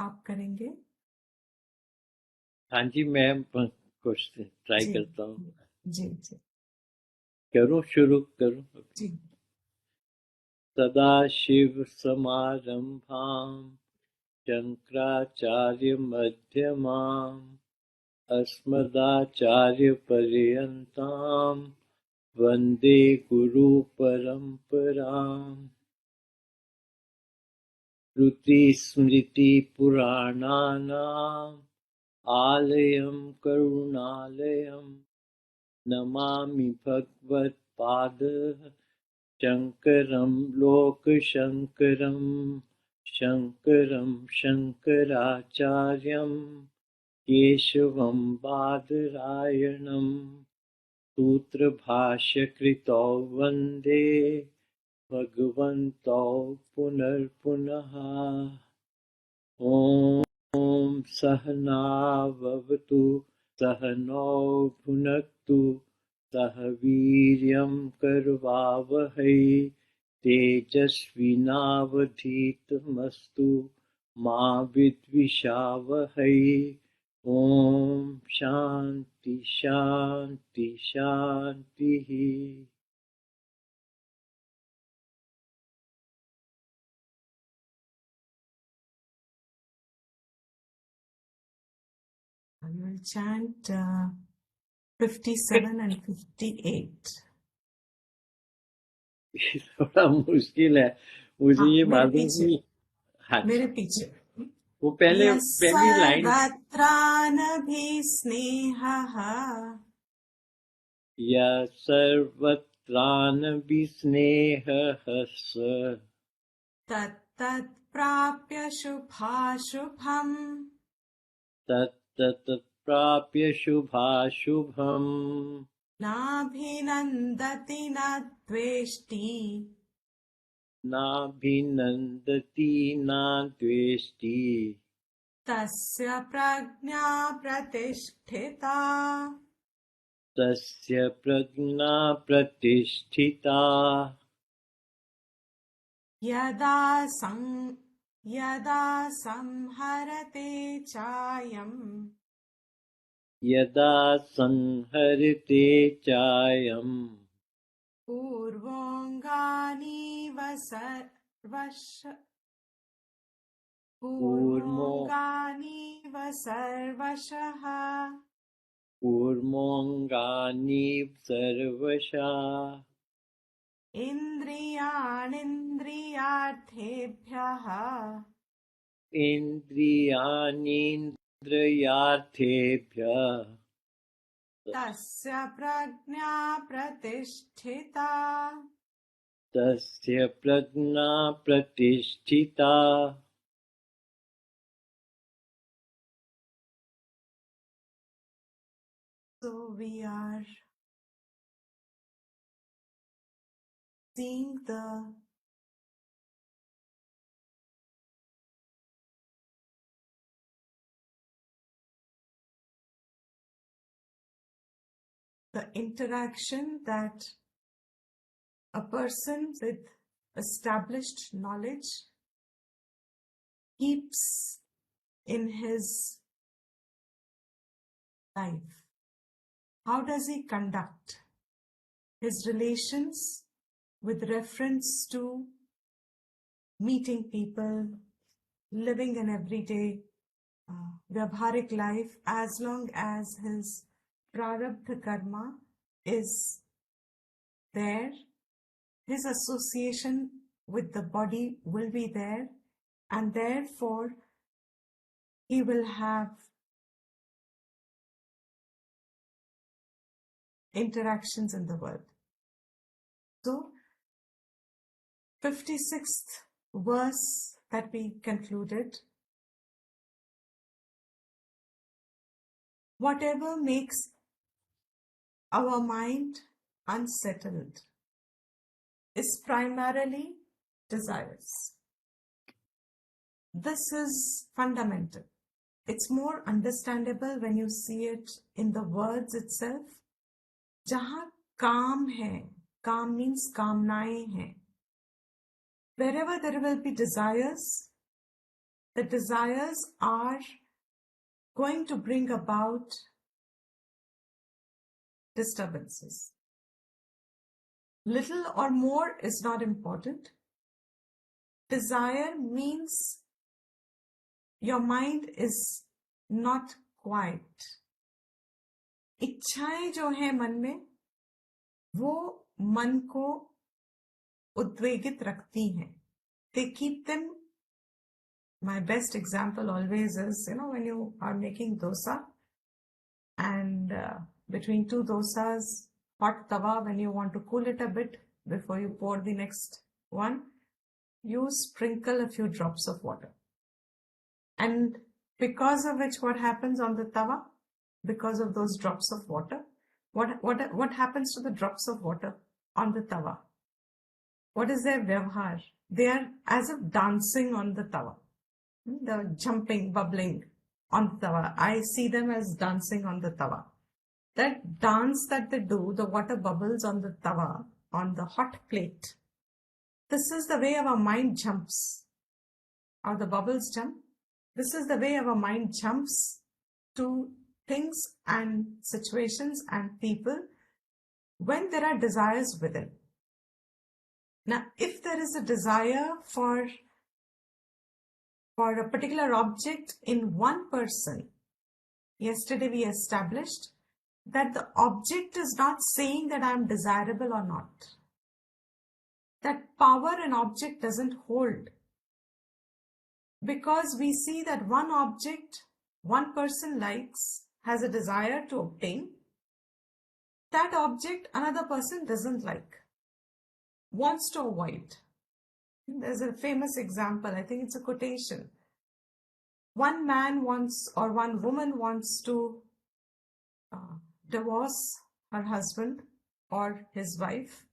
आप करेंगे? हाँ जी, मैं कुछ ट्राई करता हूँ। जी जी करूँ, शुरू करूँ? जी। सदाशिव समारंभां शंकराचार्य मध्यमाम् अस्मदाचार्यपर्यन्तां वन्दे गुरुपरम्पराम्। श्रुतिस्मृतिपुराणानाम् आलयं करुणालयं नमामि भगवत्पाद शङ्करं लोकशङ्करं शङ्करं शङ्कराचार्यं केशवं बादरायणं सूत्रभाष्यकृतौ वन्दे भगवन्तौ पुनः। ॐ सहनाववतु सहनौ भुनक्तु सह वीर्यं करवावहै तेजस्विनावधीतमस्तु मा विद्विषावहै। ॐ शान्ति शान्ति शान्तिः। I will chant 57 and 58. थोड़ा मुश्किल है मुझे ये मेरे मालूम पीछे, नहीं। हाँ, मेरे पीछे। वो पहली लाइन सर्वत्रानभिस्नेहः या सर्वत्रानभिस्नेहः स तत्तत् प्राप्य शुभाशुभम् तत्तत् प्राप्य शुभाशुभम् नाभिनन्दति न द्वेष्टि नाभिनन्दति न द्वेष्टि तस्य प्रज्ञा प्रतिष्ठिता तस्य प्रज्ञा प्रतिष्ठिता यदा संहरते चायम् यदा संहरते चायम् पूर्वोऽङ्गानीव सर्वशः कूर्मोऽङ्गानि सर्वशः इन्द्रियाणीन्द्रियार्थेभ्यः इन्द्रियाणीन्द्रियार्थेभ्यः तस्य प्रज्ञा प्रतिष्ठिता तस्य प्रज्ञा प्रतिष्ठिता। So we are seeing the interaction that a person with established knowledge keeps in his life. How does he conduct his relations with reference to meeting people, living an everyday vyabharik life, as long as his prarabdha karma is there, his association with the body will be there, and therefore he will have interactions in the world. So, 56th verse that we concluded, whatever makes our mind unsettled is primarily desires. This is fundamental. It's more understandable when you see it in the words itself. Jahan काम है, काम means कामनाएं हैं. Wherever there will be desires, the desires are going to bring about disturbances. Little or more is not important. Desire means your mind is not quiet. इच्छाएं जो है मन में वो मन को उद्वेगित रखती हैं. They keep them. My best example always is, when you are making dosa and between two dosas, hot tawa, when you want to cool it a bit before you pour the next one, you sprinkle a few drops of water. And because of which, what happens on the tawa? Because of those drops of water, what happens to the drops of water on the tawa? What is their vyavhar? They are as if dancing on the tawa. They're jumping, bubbling on the tawa. I see them as dancing on the tawa. That dance that they do, the water bubbles on the tawa, on the hot plate. This is the way our mind jumps, or the bubbles jump. This is the way our mind jumps to things and situations and people when there are desires within. Now, if there is a desire for a particular object in one person, yesterday we established that the object is not saying that I am desirable or not. That power an object doesn't hold. Because we see that one object, one person likes, has a desire to obtain. That object another person doesn't like, wants to avoid. There's a famous example, I think it's a quotation. One man wants, or one woman wants to divorce her husband or his wife,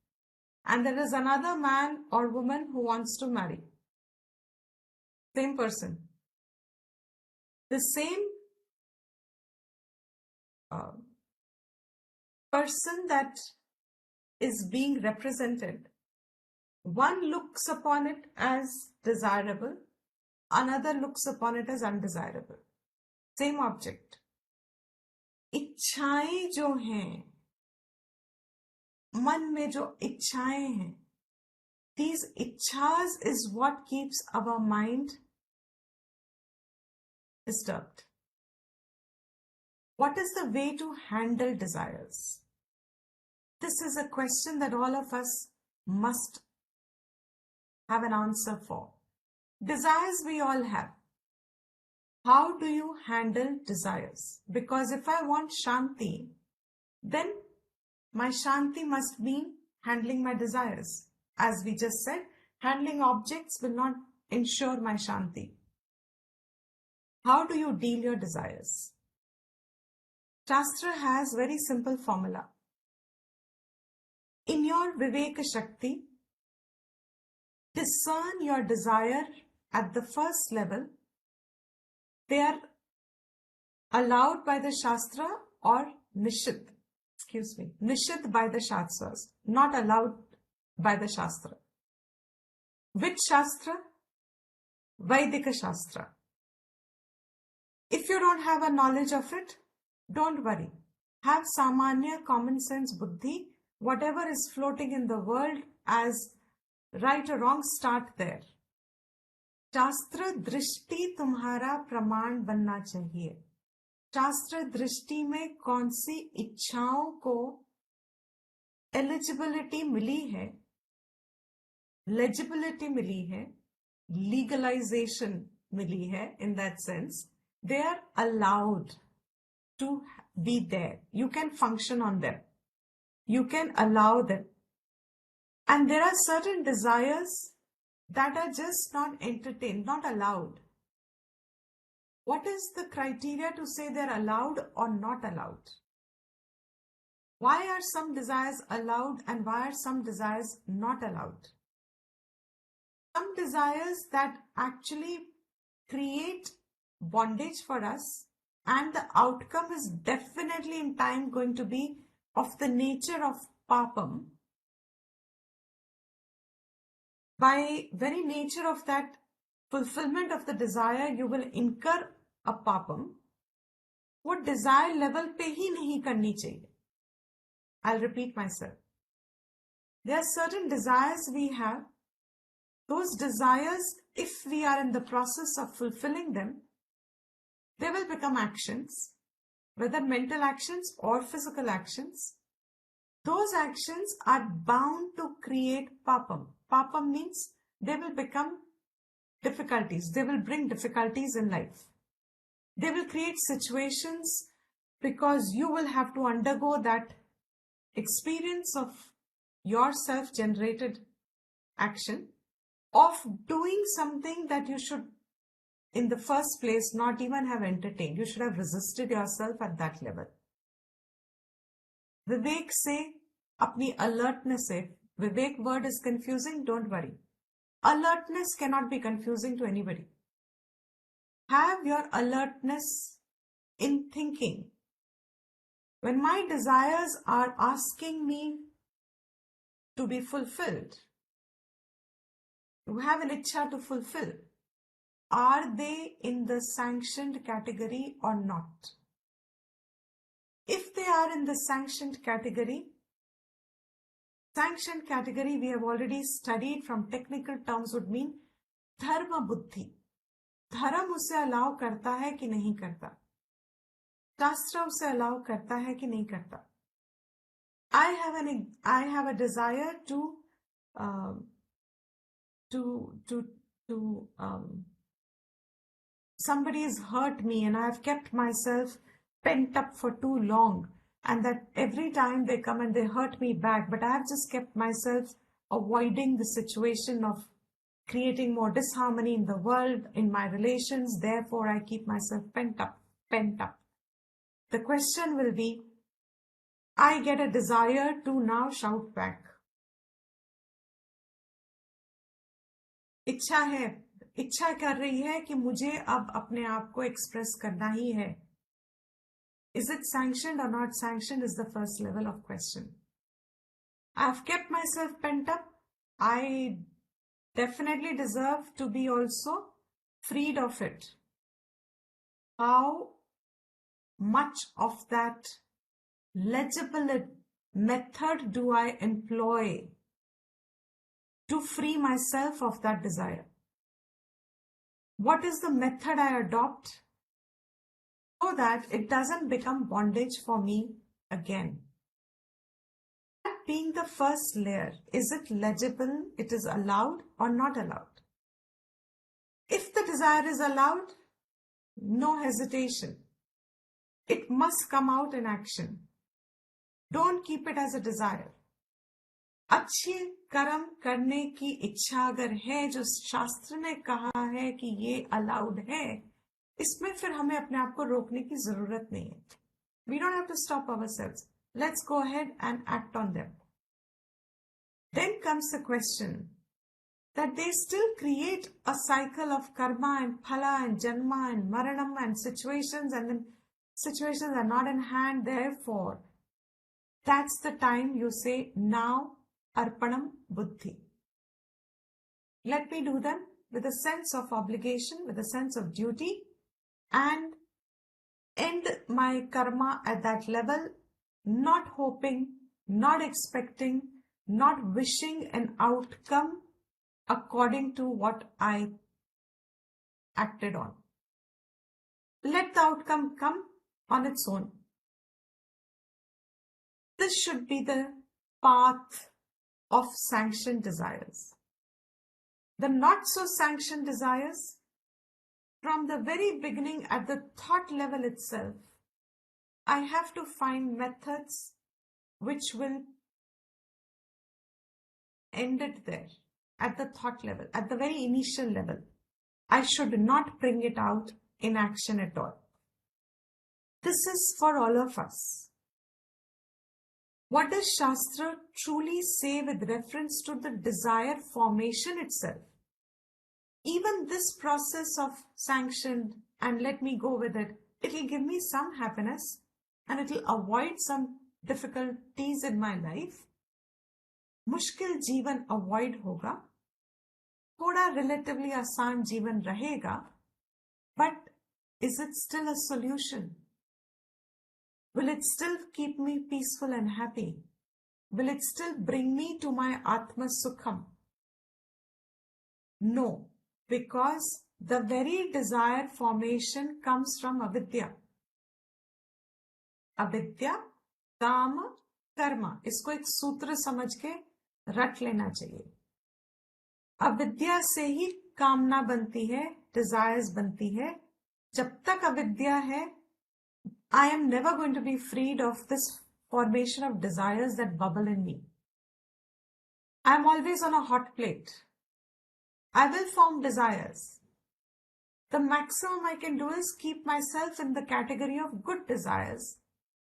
and there is another man or woman who wants to marry. Same person. The same person that is being represented. One looks upon it as desirable, another looks upon it as undesirable. Same object. इच्छाएं जो हैं, मन में जो इच्छाएं हैं, these ichhas is what keeps our mind disturbed. What is the way to handle desires? This is a question that all of us must have an answer for. Desires we all have. How do you handle desires? Because if I want shanti, then my shanti must mean handling my desires. As we just said, handling objects will not ensure my shanti. How do you deal your desires? Shastra has very simple formula. In your Viveka Shakti, discern your desire at the first level. They are allowed by the Shastra or Nishid. Nishid by the Shastras, not allowed by the Shastra. Which Shastra? Vaidika Shastra. If you don't have a knowledge of it, don't worry. Have samanya common sense buddhi. Whatever is floating in the world as right or wrong, start there. शास्त्र दृष्टि तुम्हारा प्रमाण बनना चाहिए. शास्त्र दृष्टि में कौन सी इच्छाओं को एलिजिबिलिटी मिली है, legibility मिली है, legalization मिली है, in that sense, they are allowed to be there. You can function on them. You can allow them. And there are certain desires that are just not entertained, not allowed. What is the criteria to say they're allowed or not allowed? Why are some desires allowed and why are some desires not allowed? Some desires that actually create bondage for us, and the outcome is definitely in time going to be of the nature of papam. By very nature of that fulfillment of the desire, you will incur a papam. वो desire level पे ही नहीं करनी चाहिए. I'll repeat myself. There are certain desires we have. Those desires, if we are in the process of fulfilling them, they will become actions, whether mental actions or physical actions. Those actions are bound to create papam. Papam means they will become difficulties. They will bring difficulties in life. They will create situations because you will have to undergo that experience of your self-generated action of doing something that you should in the first place not even have entertained. You should have resisted yourself at that level. Vivek से अपनी alertness से, Vivek word is confusing, don't worry. Alertness cannot be confusing to anybody. Have your alertness in thinking. When my desires are asking me to be fulfilled, to have an ichha to fulfill, are they in the sanctioned category or not? If they are in the sanctioned category we have already studied from technical terms would mean dharma buddhi. धर्म उसे allow करता है कि नहीं करता, शास्त्र उसे allow करता है कि नहीं करता. I have a desire to somebody has hurt me and I have kept myself pent up for too long, and that every time they come and they hurt me back, but I have just kept myself avoiding the situation of creating more disharmony in the world, in my relations, therefore I keep myself pent up. The question will be, I get a desire to now shout back. इच्छा कर रही है कि मुझे अब अपने आप को एक्सप्रेस करना ही है. Is it sanctioned or not sanctioned is the first level of question. I have kept myself pent up. I definitely deserve to be also freed of it. How much of that legible method do I employ to free myself of that desire? What is the method I adopt so that it doesn't become bondage for me again? That being the first layer, is it legible? It is allowed or not allowed? If the desire is allowed, no hesitation. It must come out in action. Don't keep it as a desire. अच्छे कर्म करने की इच्छा अगर है, जो शास्त्र ने कहा है कि ये अलाउड है, इसमें फिर हमें अपने आप को रोकने की जरूरत नहीं है. We don't have to stop ourselves. Let's go ahead and act on them. Then comes the question that they still create a cycle of karma and phala and janma and maranam and situations, and then situations are not in hand. Therefore, that's the time you say, now arpanam buddhi. Let me do them with a sense of obligation, with a sense of duty, and end my karma at that level, not hoping, not expecting, not wishing an outcome according to what I acted on. Let the outcome come on its own. This should be the path of sanctioned desires. The not so sanctioned desires, from the very beginning at the thought level itself, I have to find methods which will end it there, at the thought level, at the very initial level. I should not bring it out in action at all. This is for all of us. What does Shastra truly say with reference to the desire formation itself? Even this process of sanctioned and let me go with it, it will give me some happiness and it will avoid some difficulties in my life. मुश्किल जीवन avoid होगा. थोड़ा relatively आसान जीवन रहेगा, but is it still a solution? Will it still keep me peaceful and happy? Will it still bring me to my Atma Sukham? No, because the very desired formation comes from avidya. अविद्या, काम, कर्म, इसको एक सूत्र समझ के रट लेना चाहिए. अविद्या से ही कामना बनती है, डिजायर्स बनती है. जब तक अविद्या है, I am never going to be freed of this formation of desires that bubble in me. I am always on a hot plate. I will form desires. The maximum I can do is keep myself in the category of good desires.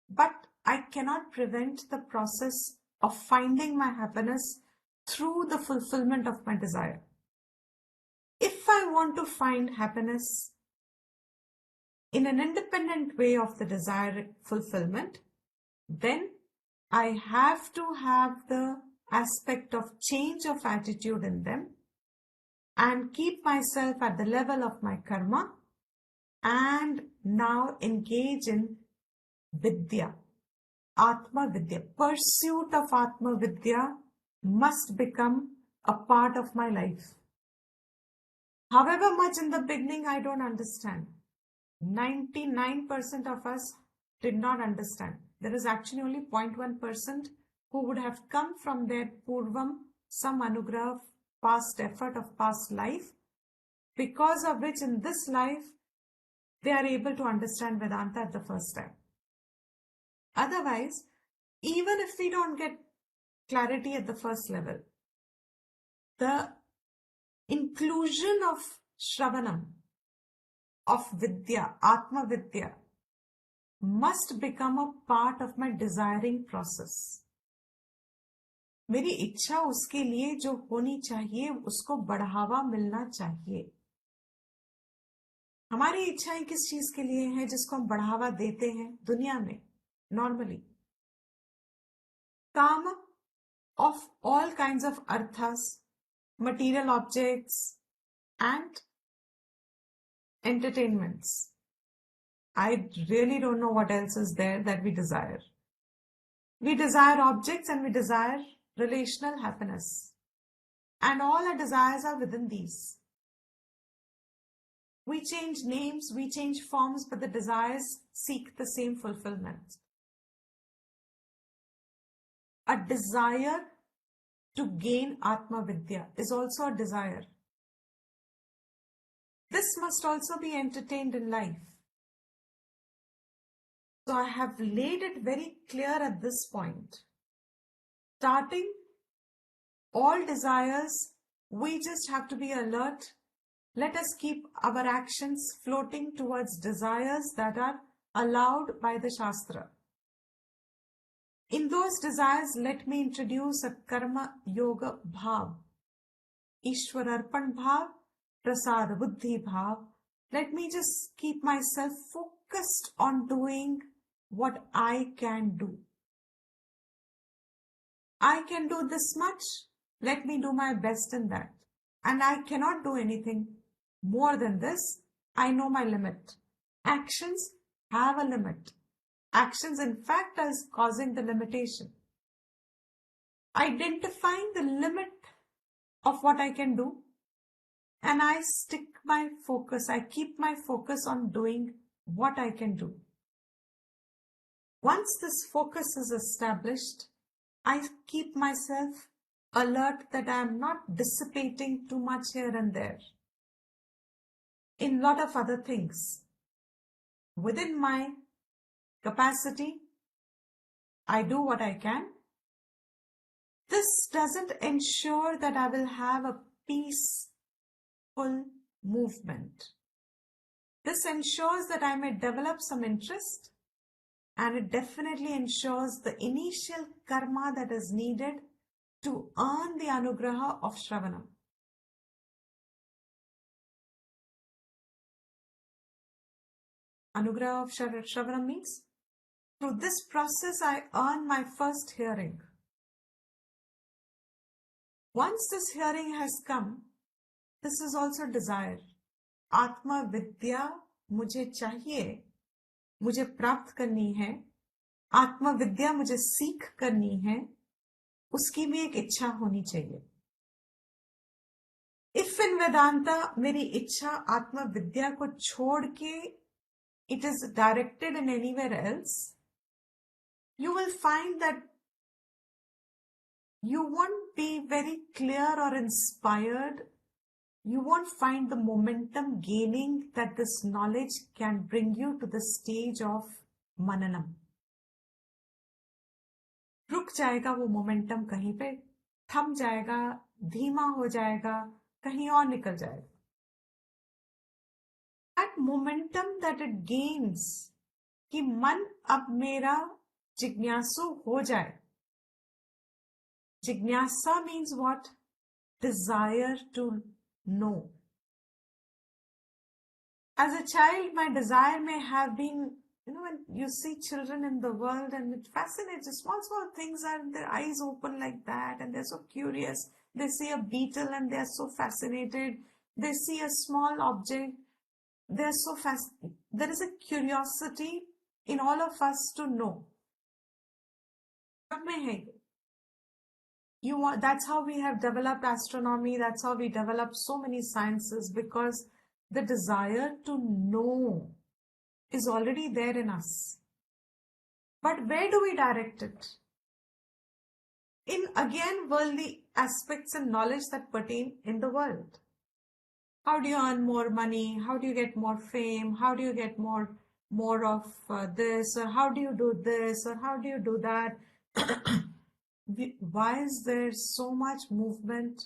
But I cannot prevent the process of finding my happiness through the fulfillment of my desire. If I want to find happiness in an independent way of the desire fulfillment, then I have to have the aspect of change of attitude in them and keep myself at the level of my karma and now engage in vidya, ātmavidyā. Pursuit of ātmavidyā must become a part of my life. However much in the beginning I don't understand. 99% of us did not understand. There is actually only 0.1% who would have come from their purvam, some anugrah, past effort of past life, because of which in this life they are able to understand Vedanta at the first time. Otherwise, even if we don't get clarity at the first level, the inclusion of Shravanam, of Vidya, ātmavidyā, must become a part of my desiring process. मेरी इच्छा उसके लिए जो होनी चाहिए, उसको बढ़ावा मिलना चाहिए. हमारी इच्छाएं किस चीज के लिए हैं जिसको हम बढ़ावा देते हैं दुनिया में normally? काम of all kinds of arthas, material objects and entertainments. I really don't know what else is there that we desire. We desire objects and we desire relational happiness. And all our desires are within these. We change names, we change forms, but the desires seek the same fulfillment. A desire to gain ātmavidyā is also a desire. This must also be entertained in life. So I have laid it very clear at this point. Starting all desires, we just have to be alert. Let us keep our actions floating towards desires that are allowed by the Shastra. In those desires, let me introduce a karma yoga bhav, Ishwararpan bhav, prasad buddhi bhav. Let me just keep myself focused on doing what I can do. I can do this much. Let me do my best in that. And I cannot do anything more than this. I know my limit. Actions have a limit. Actions, in fact, are causing the limitation. Identifying the limit of what I can do, and I stick my focus. I keep my focus on doing what I can do. Once this focus is established, I keep myself alert that I am not dissipating too much here and there in lot of other things. Within my capacity, I do what I can. This doesn't ensure that I will have a peaceful movement. This ensures that I may develop some interest, and it definitely ensures the initial karma that is needed to earn the anugraha of Shravanam. Anugraha of Shravanam means through this process I earn my first hearing. Once this hearing has come, This is also desire. आत्मविद्या मुझे चाहिए, मुझे प्राप्त करनी है, आत्मविद्या मुझे सीख करनी है, उसकी भी एक इच्छा होनी चाहिए. If in Vedanta मेरी इच्छा आत्मविद्या को छोड़ के it is directed in anywhere else, you will find that you won't be very clear or inspired. You won't find the momentum gaining that this knowledge can bring you to the stage of mananam. रुक जाएगा वो momentum कहीं पे, थम जाएगा, धीमा हो जाएगा, कहीं और निकल जाएगा. That momentum that it gains, कि मन अब मेरा जिज्ञासु हो जाए. जिज्ञासा means what? Desire to know. As a child, my desire may have been, when you see children in the world and it fascinates you, small things and their eyes open like that and they're so curious. They see a beetle and they're so fascinated. They see a small object. They're so fascinated. There is a curiosity in all of us to know. That's how we have developed astronomy. That's how we developed so many sciences, because the desire to know is already there in us. But where do we direct it? In, again, worldly aspects and knowledge that pertain in the world. How do you earn more money? How do you get more fame? How do you get more of this? Or how do you do this? Or how do you do that? Why is there so much movement,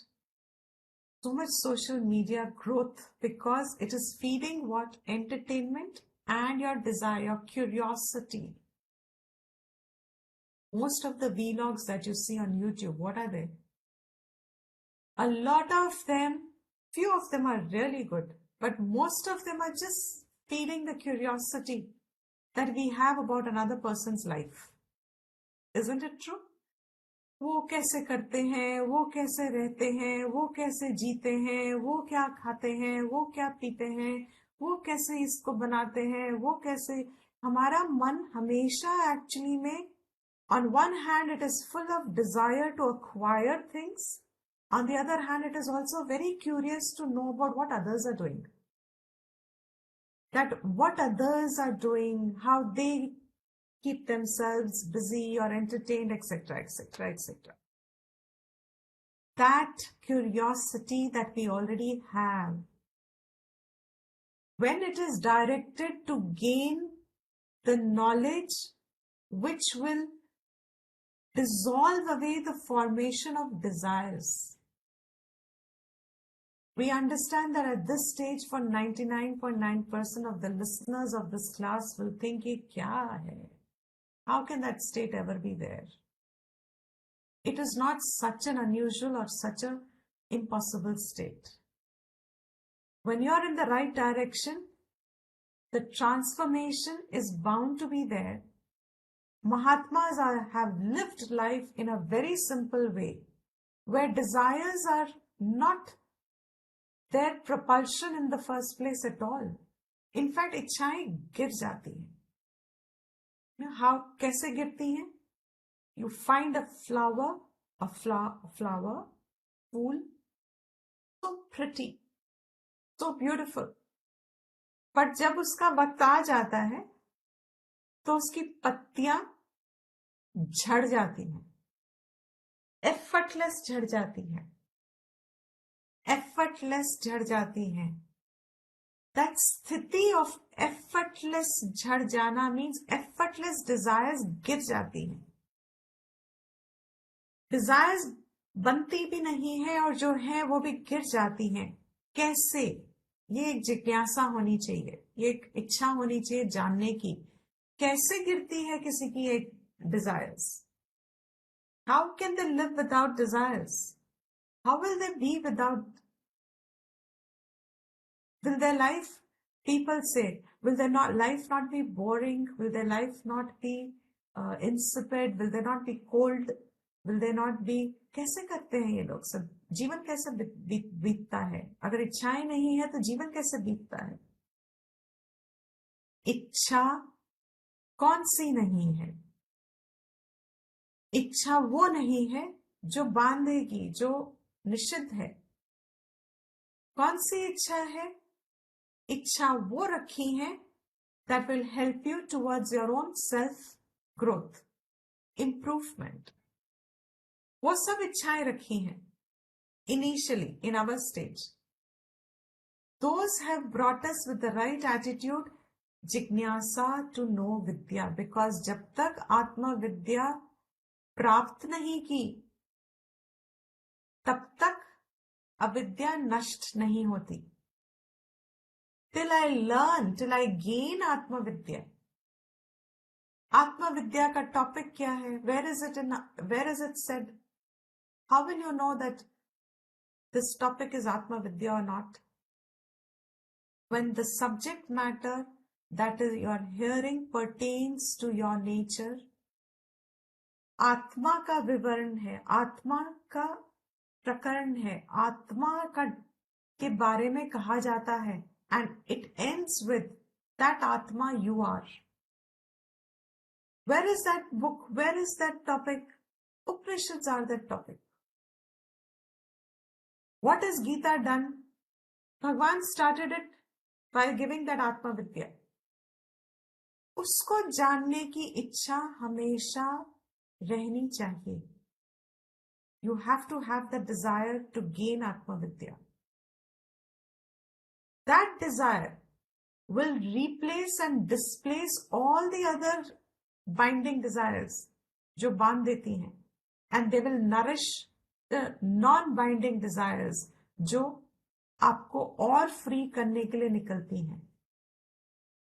so much social media growth? Because it is feeding what? Entertainment and your desire, your curiosity. Most of the vlogs that you see on YouTube, what are they? A lot of them, few of them are really good, but most of them are just feeding the curiosity that we have about another person's life. Isn't it true? वो कैसे करते हैं, वो कैसे रहते हैं, वो कैसे जीते हैं, वो क्या खाते हैं, वो क्या पीते हैं, वो कैसे इसको बनाते हैं, वो कैसे. हमारा मन हमेशा एक्चुअली में, on one hand it is full of desire to acquire things, on the other hand it is also very curious to know about what others are doing. That what others are doing, how they keep themselves busy or entertained, etc., etc., etc. That curiosity that we already have, when it is directed to gain the knowledge which will dissolve away the formation of desires. We understand that at this stage, for 99.9% of the listeners of this class will think, "Ye kya hai? How can that state ever be there?" It is not such an unusual or such an impossible state. When you are in the right direction, the transformation is bound to be there. Mahatmas have lived life in a very simple way, where desires are not their propulsion in the first place at all. In fact, इच्छाएं गिर जाती हैं. How? कैसे गिरती हैं? You find a flower, fool, so pretty, so beautiful. But जब उसका वक्त आ जाता है, तो उसकी पत्तियां झड़ जाती हैं. effortless झड़ जाती हैं. effortless झड़ जाती हैं. That स्थिति of effortless झड़ जाना means effortless desires गिर जाती हैं. Desires बनती भी नहीं है और जो है वो भी गिर जाती हैं. कैसे? ये एक जिज्ञासा होनी चाहिए, ये एक इच्छा होनी चाहिए जानने की. कैसे गिरती है किसी की एक desires? How can they live without desires? How will they be without? Will their life, people say, will their life not be boring? Will their life not be insipid? Will they not be cold? Will they not be? कैसे करते हैं ये लोग सब? जीवन कैसे बीतता है? अगर इच्छाएं नहीं है तो जीवन कैसे बीतता है? इच्छा कौन सी नहीं है? इच्छा वो नहीं है जो बांधेगी, जो निषिद्ध है। कौन सी इच्छा है? इच्छा वो रखी है that will help you towards your own self growth, improvement. वो सब इच्छाएं रखी हैं initially in our stage. Those have brought us with the right attitude, जिज्ञासा to know विद्या, because जब तक आत्मविद्या प्राप्त नहीं की तब तक अविद्या नष्ट नहीं होती. Till I learn, till I gain आत्मविद्या. आत्मविद्या का टॉपिक क्या है? Where is it said? How will you know that this topic is Atmavidya or not? When the subject matter that is your hearing pertains to your nature, आत्मा का विवरण है, आत्मा का प्रकरण है, आत्मा का के बारे में कहा जाता है, and it ends with that Atma you are. Where is that book? Where is that topic? Upanishads are that topic. What has Gita done? Bhagwan started it by giving that ātmavidyā. उसको जानने की इच्छा हमेशा रहनी चाहिए. You have to have the desire to gain ātmavidyā. That desire will replace and displace all the other binding desires जो बांध देती हैं, and they will nourish the non-binding desires जो आपको और free करने के लिए निकलती हैं.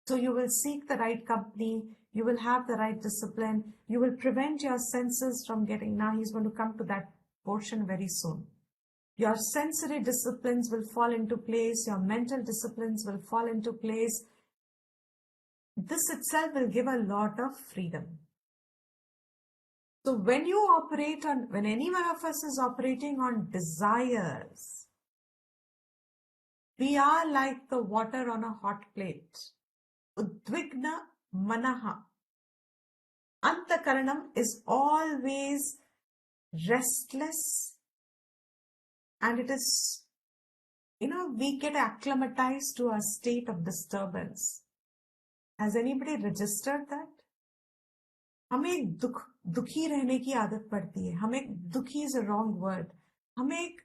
So you will seek the right company, you will have the right discipline, you will prevent your senses from getting, now he's going to come to that portion very soon. Your sensory disciplines will fall into place, your mental disciplines will fall into place. This itself will give a lot of freedom. So when any one of us is operating on desires, we are like the water on a hot plate. Udvigna manaha. Antakaranam is always restless, and it is, we get acclimatized to a state of disturbance. Has anybody registered that? हमें दुखी रहने की आदत पड़ती है. दुखी is a wrong word. हमें एक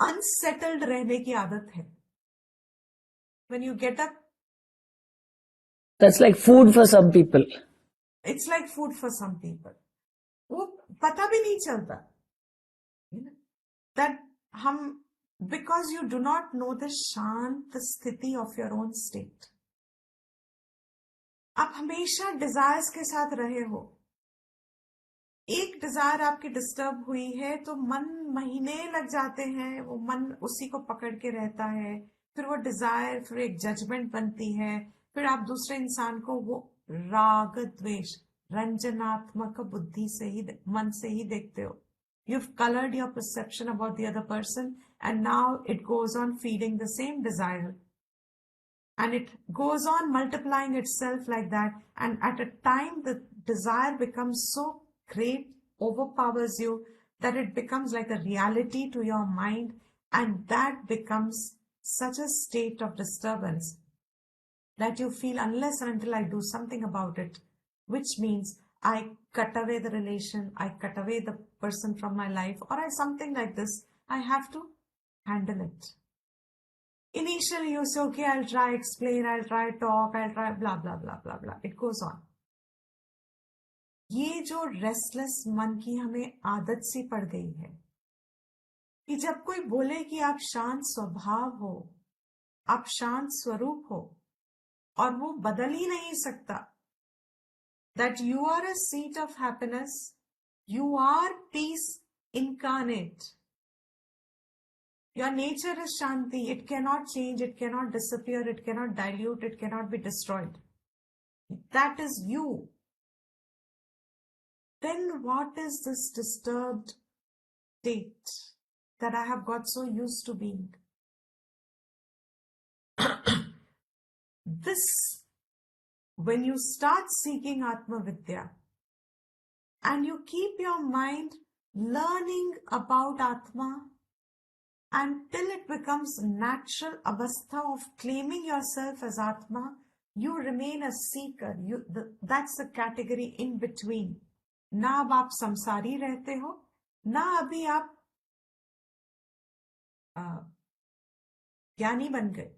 unsettled रहने की आदत है. When you get up, that's like food for some people. It's like food for some people. वो पता भी नहीं चलता that because you do not know the शांत स्थिति of your own state. आप हमेशा डिजायर्स के साथ रहे हो. एक डिजायर आपकी डिस्टर्ब हुई है तो मन महीने लग जाते हैं, वो मन उसी को पकड़ के रहता है. फिर वो डिजायर फिर एक जजमेंट बनती है. फिर आप दूसरे इंसान को वो राग द्वेष रंजनात्मक बुद्धि से ही मन से ही देखते हो. You've colored your perception about the other person, and now it goes on feeding the same desire. And it goes on multiplying itself like that. And at a time, the desire becomes so great, overpowers you, that it becomes like a reality to your mind. And that becomes such a state of disturbance that you feel, unless and until I do something about it, which means I cut away the relation, I cut away the person from my life, or something like this, I have to handle it. Initially you say, okay, I'll try explain, I'll try talk, I'll try blah, blah, blah, blah, blah. It goes on. ये जो restless मन की हमें आदत सी पड़ गई है कि जब कोई बोले कि आप शांत स्वभाव हो, आप शांत स्वरूप हो, और वो बदल ही नहीं सकता, that you are a seat of happiness, you are peace incarnate. Your nature is Shanti. It cannot change, it cannot disappear, it cannot dilute, it cannot be destroyed. That is you. then what is this disturbed state that I have got so used to being? This, when you start seeking ātmavidyā and you keep your mind learning about Atma until it becomes natural avastha of claiming yourself as Atma, you remain a seeker. That's the category in between. ना अब आप संसारी रहते हो, ना अभी आप ज्ञानी बन गए,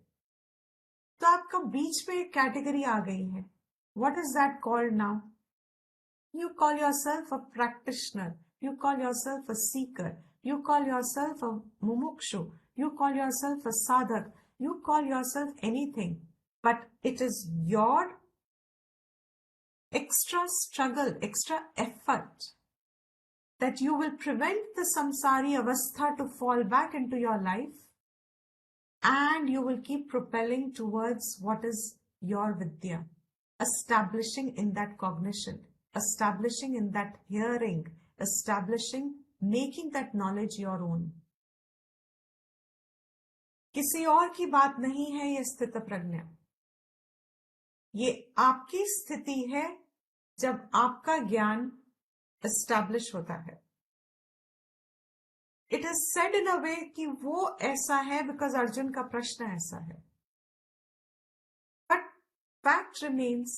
तो आपका बीच में एक कैटेगरी आ गई है. What is that called now? You call yourself a practitioner. You call yourself a seeker. You call yourself a mumukshu. You call yourself a sadhak. You call yourself anything. But it is your extra struggle, extra effort that you will prevent the samsari avastha to fall back into your life, and you will keep propelling towards what is your vidya, establishing in that cognition, establishing in that hearing, establishing, making that knowledge your own. किसी और की बात नहीं है ये स्थित प्रज्ञा. ये आपकी स्थिति है जब आपका ज्ञान एस्टैब्लिश होता है. इट इज सेड इन अ वे कि वो ऐसा है बिकॉज अर्जुन का प्रश्न ऐसा है. But fact remains,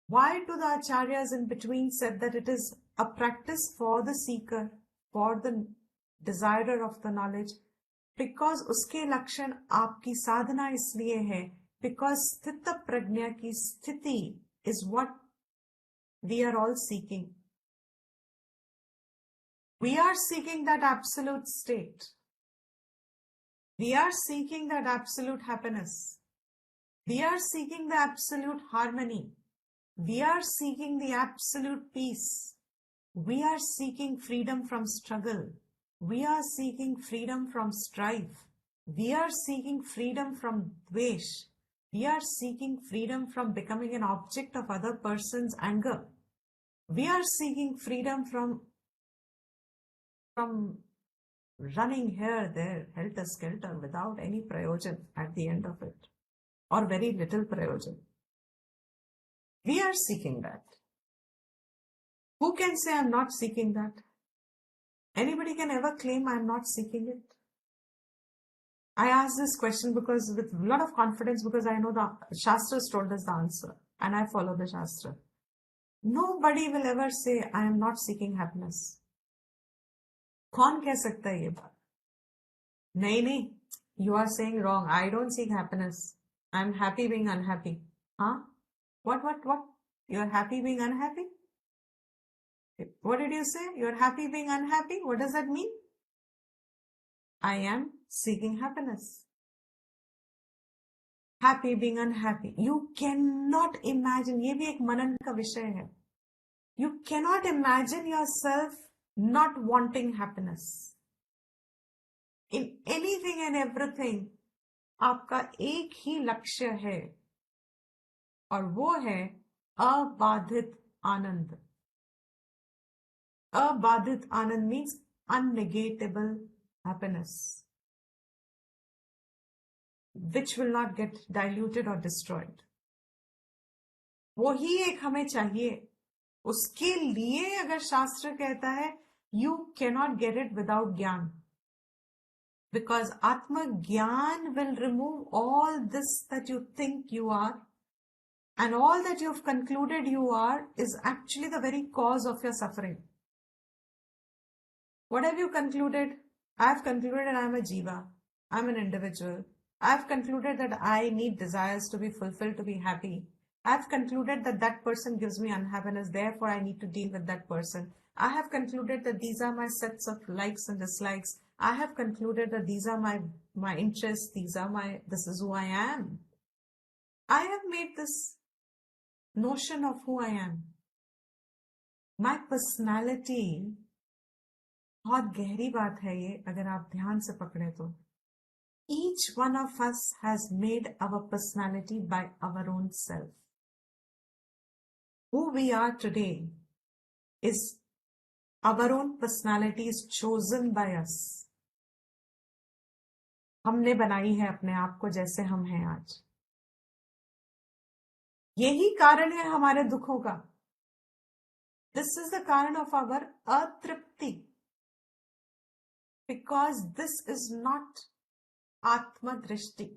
why do the acharyas in between said that it is a practice for the seeker, for the desirer of the knowledge? Because उसके लक्षण आपकी साधना इसलिए है, because स्थित प्रज्ञा की स्थिति is what we are all seeking. We are seeking that absolute state. We are seeking that absolute happiness. We are seeking the absolute harmony. We are seeking the absolute peace. We are seeking freedom from struggle. We are seeking freedom from strife. We are seeking freedom from dvesh. We are seeking freedom from becoming an object of other person's anger. We are seeking freedom from running here, there, helter-skelter without any prayojan at the end of it, or very little prayojan. We are seeking that. Who can say I'm not seeking that? Anybody can ever claim I'm not seeking it? I ask this question because with a lot of confidence, because I know the Shastras told us the answer and I follow the Shastra. Nobody will ever say I am not seeking happiness. कौन कह सकता है ये बात? नहीं, you are saying wrong. I don't seek happiness. I'm happy being unhappy. Huh? What? You're happy being unhappy? What did you say? You're happy being unhappy? What does that mean? I am seeking happiness. Happy being unhappy. You cannot imagine. ये भी एक मनन का विषय है. You cannot imagine yourself not wanting happiness. In anything and everything, आपका एक ही लक्ष्य है, और वो है अबाधित आनंद. Abadhit Anand means unnegatable happiness, which will not get diluted or destroyed. वो ही एक हमें चाहिए. उसके लिए अगर शास्त्र कहता है you cannot get it without ज्ञान, because आत्म ज्ञान will remove all this that you think you are, and all that you have concluded you are is actually the very cause of your suffering. What have you concluded? I have concluded I am a jiva. I am an individual. I have concluded that I need desires to be fulfilled to be happy. I have concluded that that person gives me unhappiness, therefore I need to deal with that person. I have concluded that these are my sets of likes and dislikes. I have concluded that these are my interests, this is who I am. I have made this notion of who I am. My personality, बहुत गहरी बात है ये, अगर आप ध्यान से पकड़े तो. Each one of us has made our personality by our own self. Who we are today is Our own personality is chosen by us. हमने बनाई है अपने आप को जैसे हम हैं आज. यही कारण है हमारे दुखों का. This is the कारण of our अतृप्ति. Because this is not आत्मदृष्टि.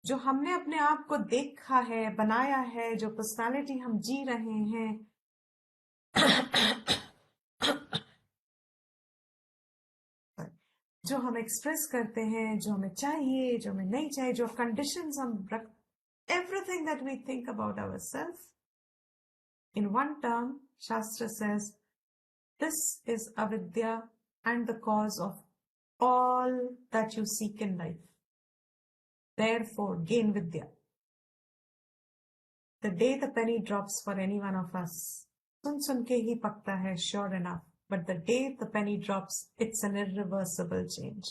जो हमने अपने आप को देखा है, बनाया है, जो पर्सनालिटी हम जी रहे हैं, जो हम एक्सप्रेस करते हैं, जो हमें चाहिए, जो हमें नहीं चाहिए, जो कंडीशंस हम रख, everything that we think about ourselves, in one term, Shastra says, this is avidya and the cause of all that you seek in life. Therefore, gain vidya. The day the penny drops for any one of us, sun ke hi pakta hai, sure enough. But the day the penny drops, it's an irreversible change.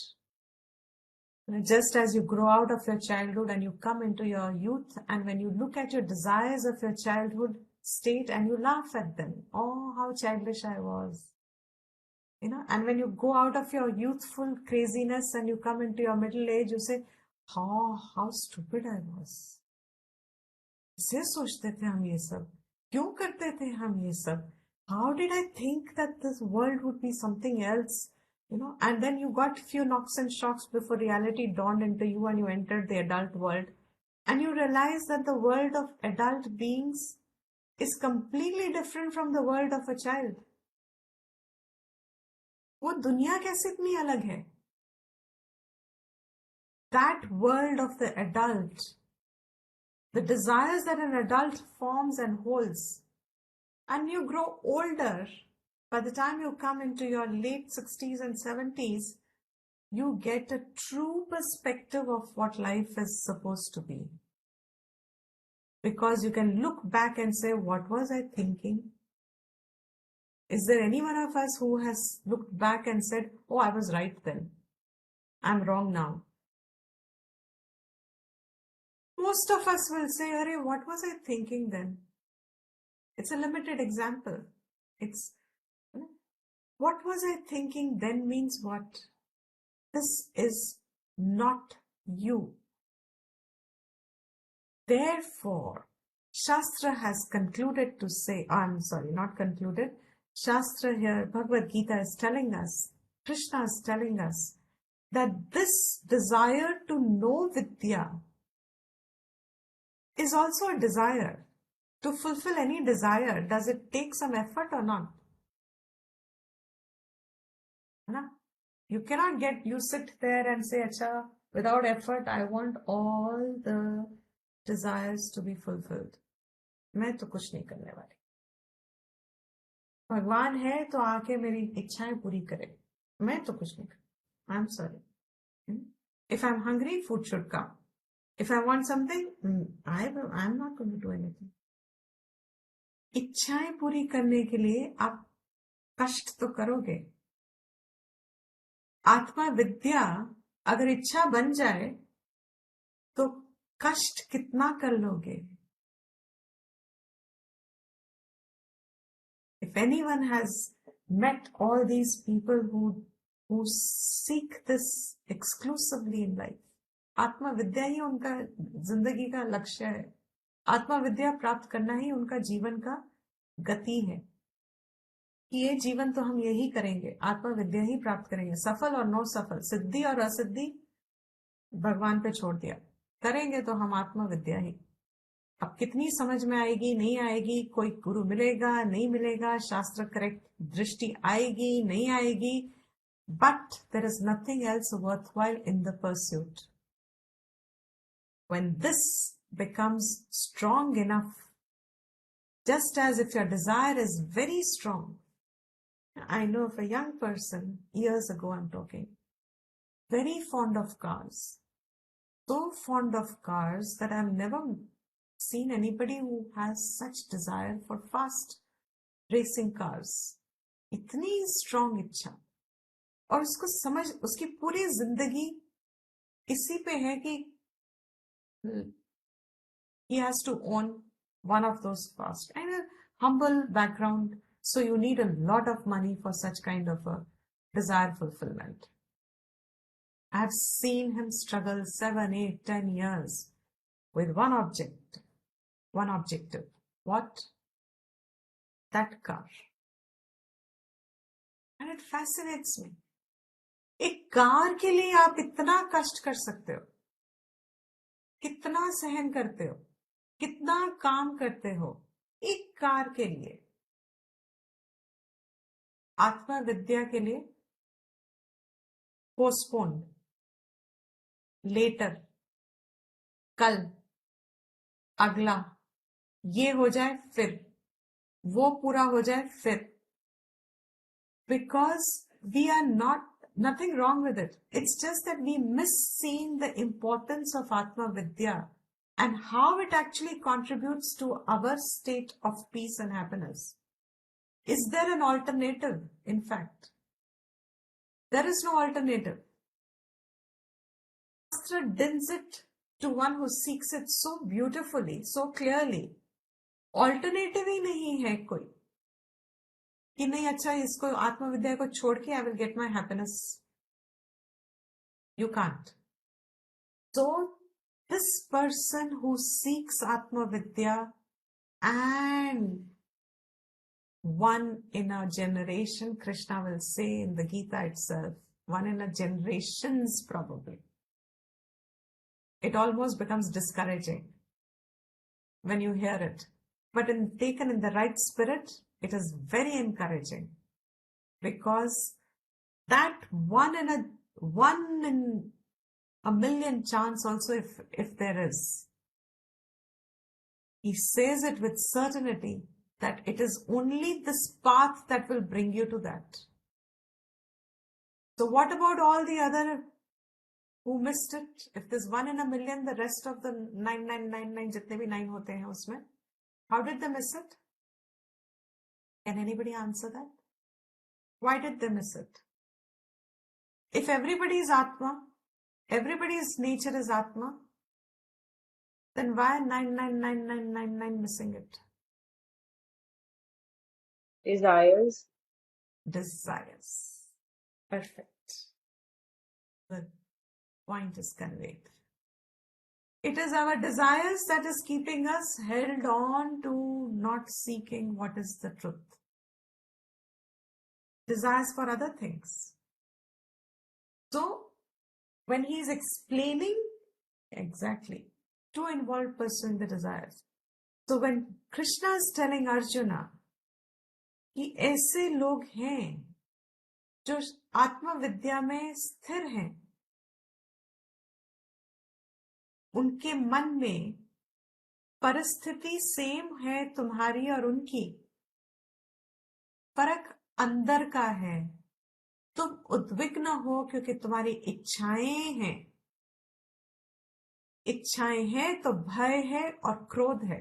Just as you grow out of your childhood and you come into your youth, and when you look at your desires of your childhood state and you laugh at them, oh, how childish I was. And when you go out of your youthful craziness and you come into your middle age, you say, how stupid I was. कैसे सोचते थे हम ये सब? क्यों करते थे हम ये सब? How did I think that this world would be something else? And then you got few knocks and shocks before reality dawned into you and you entered the adult world. And you realize that the world of adult beings is completely different from the world of a child. वो दुनिया कैसे इतनी अलग है? That world of the adult, the desires that an adult forms and holds, and you grow older, by the time you come into your late 60s and 70s, you get a true perspective of what life is supposed to be. Because you can look back and say, what was I thinking? Is there any one of us who has looked back and said, oh, I was right then, I'm wrong now? Most of us will say, Arey, what was I thinking then? It's a limited example. What was I thinking then means what? This is not you. Therefore, Shastra has concluded to say, not concluded. Shastra here, Bhagavad Gita is telling us, Krishna is telling us that this desire to know Vidya is also a desire. To fulfill any desire, does it take some effort or not? You cannot you sit there and say, Acha, without effort, I want all the desires to be fulfilled. मैं तो कुछ नहीं करने वाली. भगवान है तो आके मेरी इच्छाएं पूरी करे. मैं तो कुछ नहीं कर. I'm sorry. If I'm hungry, food should come. If I want something, I'm not going to do anything. इच्छाएं पूरी करने के लिए आप कष्ट तो करोगे. आत्मा विद्या अगर इच्छा बन जाए तो कष्ट कितना कर लोगे? If anyone has met all these people who seek this exclusively in life, आत्मा विद्या ही उनका जिंदगी का लक्ष्य है. आत्मा विद्या प्राप्त करना ही उनका जीवन का गति है. ये जीवन तो हम यही करेंगे, आत्मा विद्या ही प्राप्त करेंगे. सफल और नो सफल, सिद्धि और असिद्धि भगवान पे छोड़ दिया. करेंगे तो हम आत्मा विद्या ही. अब कितनी समझ में आएगी नहीं आएगी, कोई गुरु मिलेगा नहीं मिलेगा, शास्त्र करेक्ट दृष्टि आएगी नहीं आएगी, but there is nothing else worthwhile in the pursuit. When this becomes strong enough, just as if your desire is very strong. I know of a young person, years ago I'm talking, very fond of cars. So fond of cars that I've never seen anybody who has such desire for fast racing cars. इतनी strong इच्छा. और उसको समझ, उसकी पूरी जिंदगी इसी पे है कि he has to own one of those fast. And a humble background, So you need a lot of money for such kind of a desire fulfillment. I've seen him struggle 7, 8, 10 years with one objective. What? That car. And it fascinates me. एक car के लिए आप इतना कष्ट कर सकते हो, कितना सहन करते हो, कितना काम करते हो एक कार के लिए. आत्मविद्या के लिए पोस्टपोन्ड, लेटर, कल, अगला, ये हो जाए फिर, वो पूरा हो जाए फिर. Because we are not, nothing wrong with it. It's just that we miss seeing the importance of ātmavidyā and how it actually contributes to our state of peace and happiness. Is there an alternative? In fact, there is no alternative. Shastra dims it to one who seeks it so beautifully, so clearly. Alternative ही नहीं है कोई कि नहीं अच्छा इसको आत्मविद्या को छोड़ के I will get my happiness. You can't. So this person who seeks Atmavidya, and one in a generation, Krishna will say in the Gita itself, one in a generations probably. It almost becomes discouraging when you hear it. But taken in the right spirit, it is very encouraging, because that one in a million chance also, if there is, he says it with certainty that it is only this path that will bring you to that. So what about all the other who missed it? If there's one in a million, the rest of the 9999 जितने भी 9 होते हैं उसमें, how did they miss it? Can anybody answer that? Why did they miss it? If everybody is Atma, everybody's nature is Atma, then why 999999 missing it? Desires. Desires. Perfect. The point is conveyed. It is our desires that is keeping us held on to not seeking what is the truth. Desires for other things. So, when he is explaining exactly to involve pursuing the desires. So, when Krishna is telling Arjuna कि ऐसे लोग हैं जो आत्मविद्या में स्थिर हैं, उनके मन में परिस्थिति सेम है तुम्हारी और उनकी, फर्क अंदर का है. तुम उद्विग्न हो क्योंकि तुम्हारी इच्छाएं हैं. इच्छाएं हैं तो भय है और क्रोध है.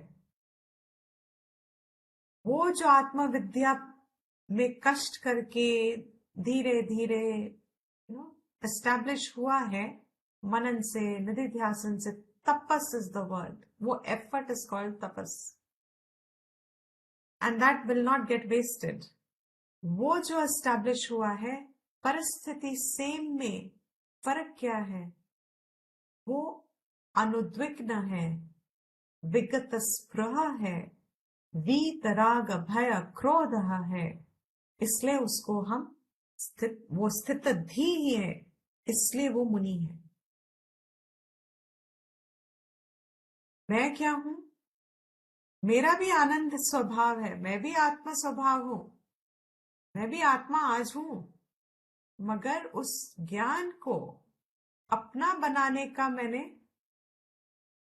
वो जो आत्मविद्या में कष्ट करके धीरे धीरे एस्टैब्लिश हुआ है मनन से, निधिध्यासन से, तपस इज द वर्ड. वो effort is called tapas, and that will not get wasted. वो जो एस्टैब्लिश हुआ है, परिस्थिति सेम में फर्क क्या है? वो अनुद्विग्न है, विगत स्पृह है, वीत राग भय क्रोध है. इसलिए उसको हम वो स्थित धी ही है, इसलिए वो मुनि है. मैं क्या हूं? मेरा भी आनंद स्वभाव है, मैं भी आत्मा स्वभाव हूं, मैं भी आत्मा आज हूं, मगर उस ज्ञान को अपना बनाने का मैंने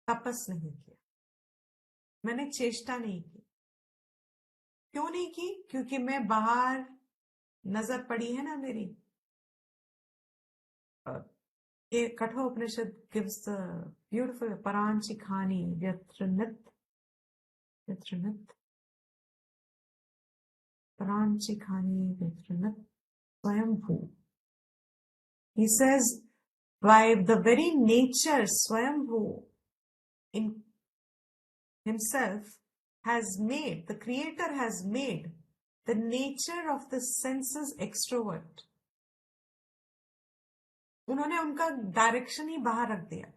तपस नहीं किया, मैंने चेष्टा नहीं की. क्यों नहीं की? क्योंकि मैं बाहर नजर पड़ी है ना मेरी. ये कठोपनिषद gives the beautiful परांची खानी व्यत्रनित परांची खानी व्यत्रनित स्वयंभू. He says, by the very nature Swayambhu in himself has made, the creator has made the nature of the senses extrovert. उन्होंने उनका डायरेक्शन ही बाहर रख दिया.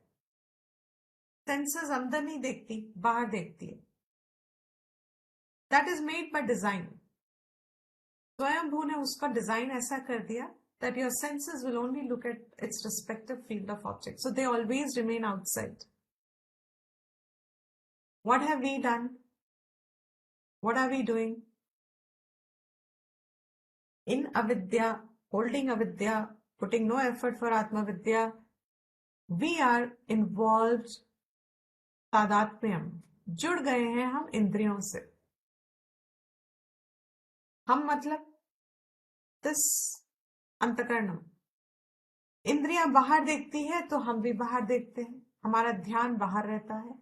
सेंसेस अंदर नहीं देखती, बाहर देखती है. That is made by design. स्वयंभू ने उसका डिजाइन ऐसा कर दिया that your senses will only look at its respective field of object. So they always remain outside. What have we done? What are we doing? In avidya, holding avidya, putting no effort for ātmavidyā, we are involved तादात्म्यम, जुड़ गए हैं हम इंद्रियों से. हम मतलब this अंतकरणम. इंद्रियां बाहर देखती है तो हम भी बाहर देखते हैं, हमारा ध्यान बाहर रहता है.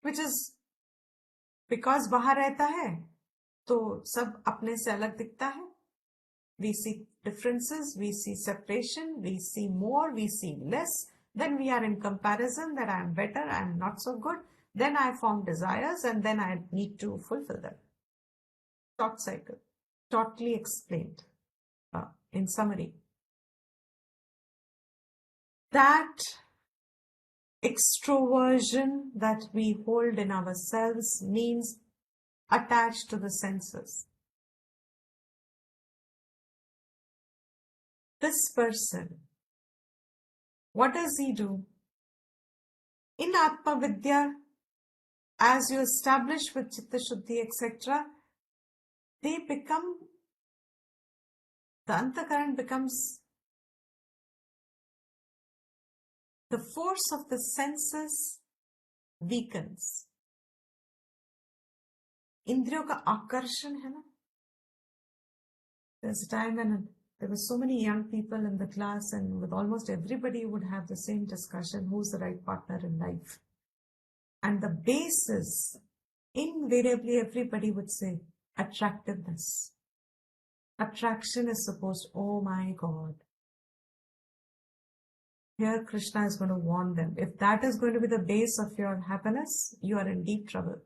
Which is because बाहर रहता है तो सब अपने से अलग दिखता है. We see differences, we see separation, we see more, we see less. Then we are in comparison that I am better, I am not so good. Then I form desires and then I need to fulfill them. Thought cycle, shortly explained in summary. That extroversion that we hold in ourselves means attached to the senses. This person, what does he do? In ātmavidyā, as you establish with Chitta Shuddhi, etc., they become, the antakaran becomes, the force of the senses weakens. Indriyo ka akarshan hai na? There's a time when there were so many young people in the class, and with almost everybody would have the same discussion, who's the right partner in life. And the basis, invariably everybody would say, attractiveness. Attraction is supposed, oh my God. Here Krishna is going to warn them. If that is going to be the base of your happiness, you are in deep trouble.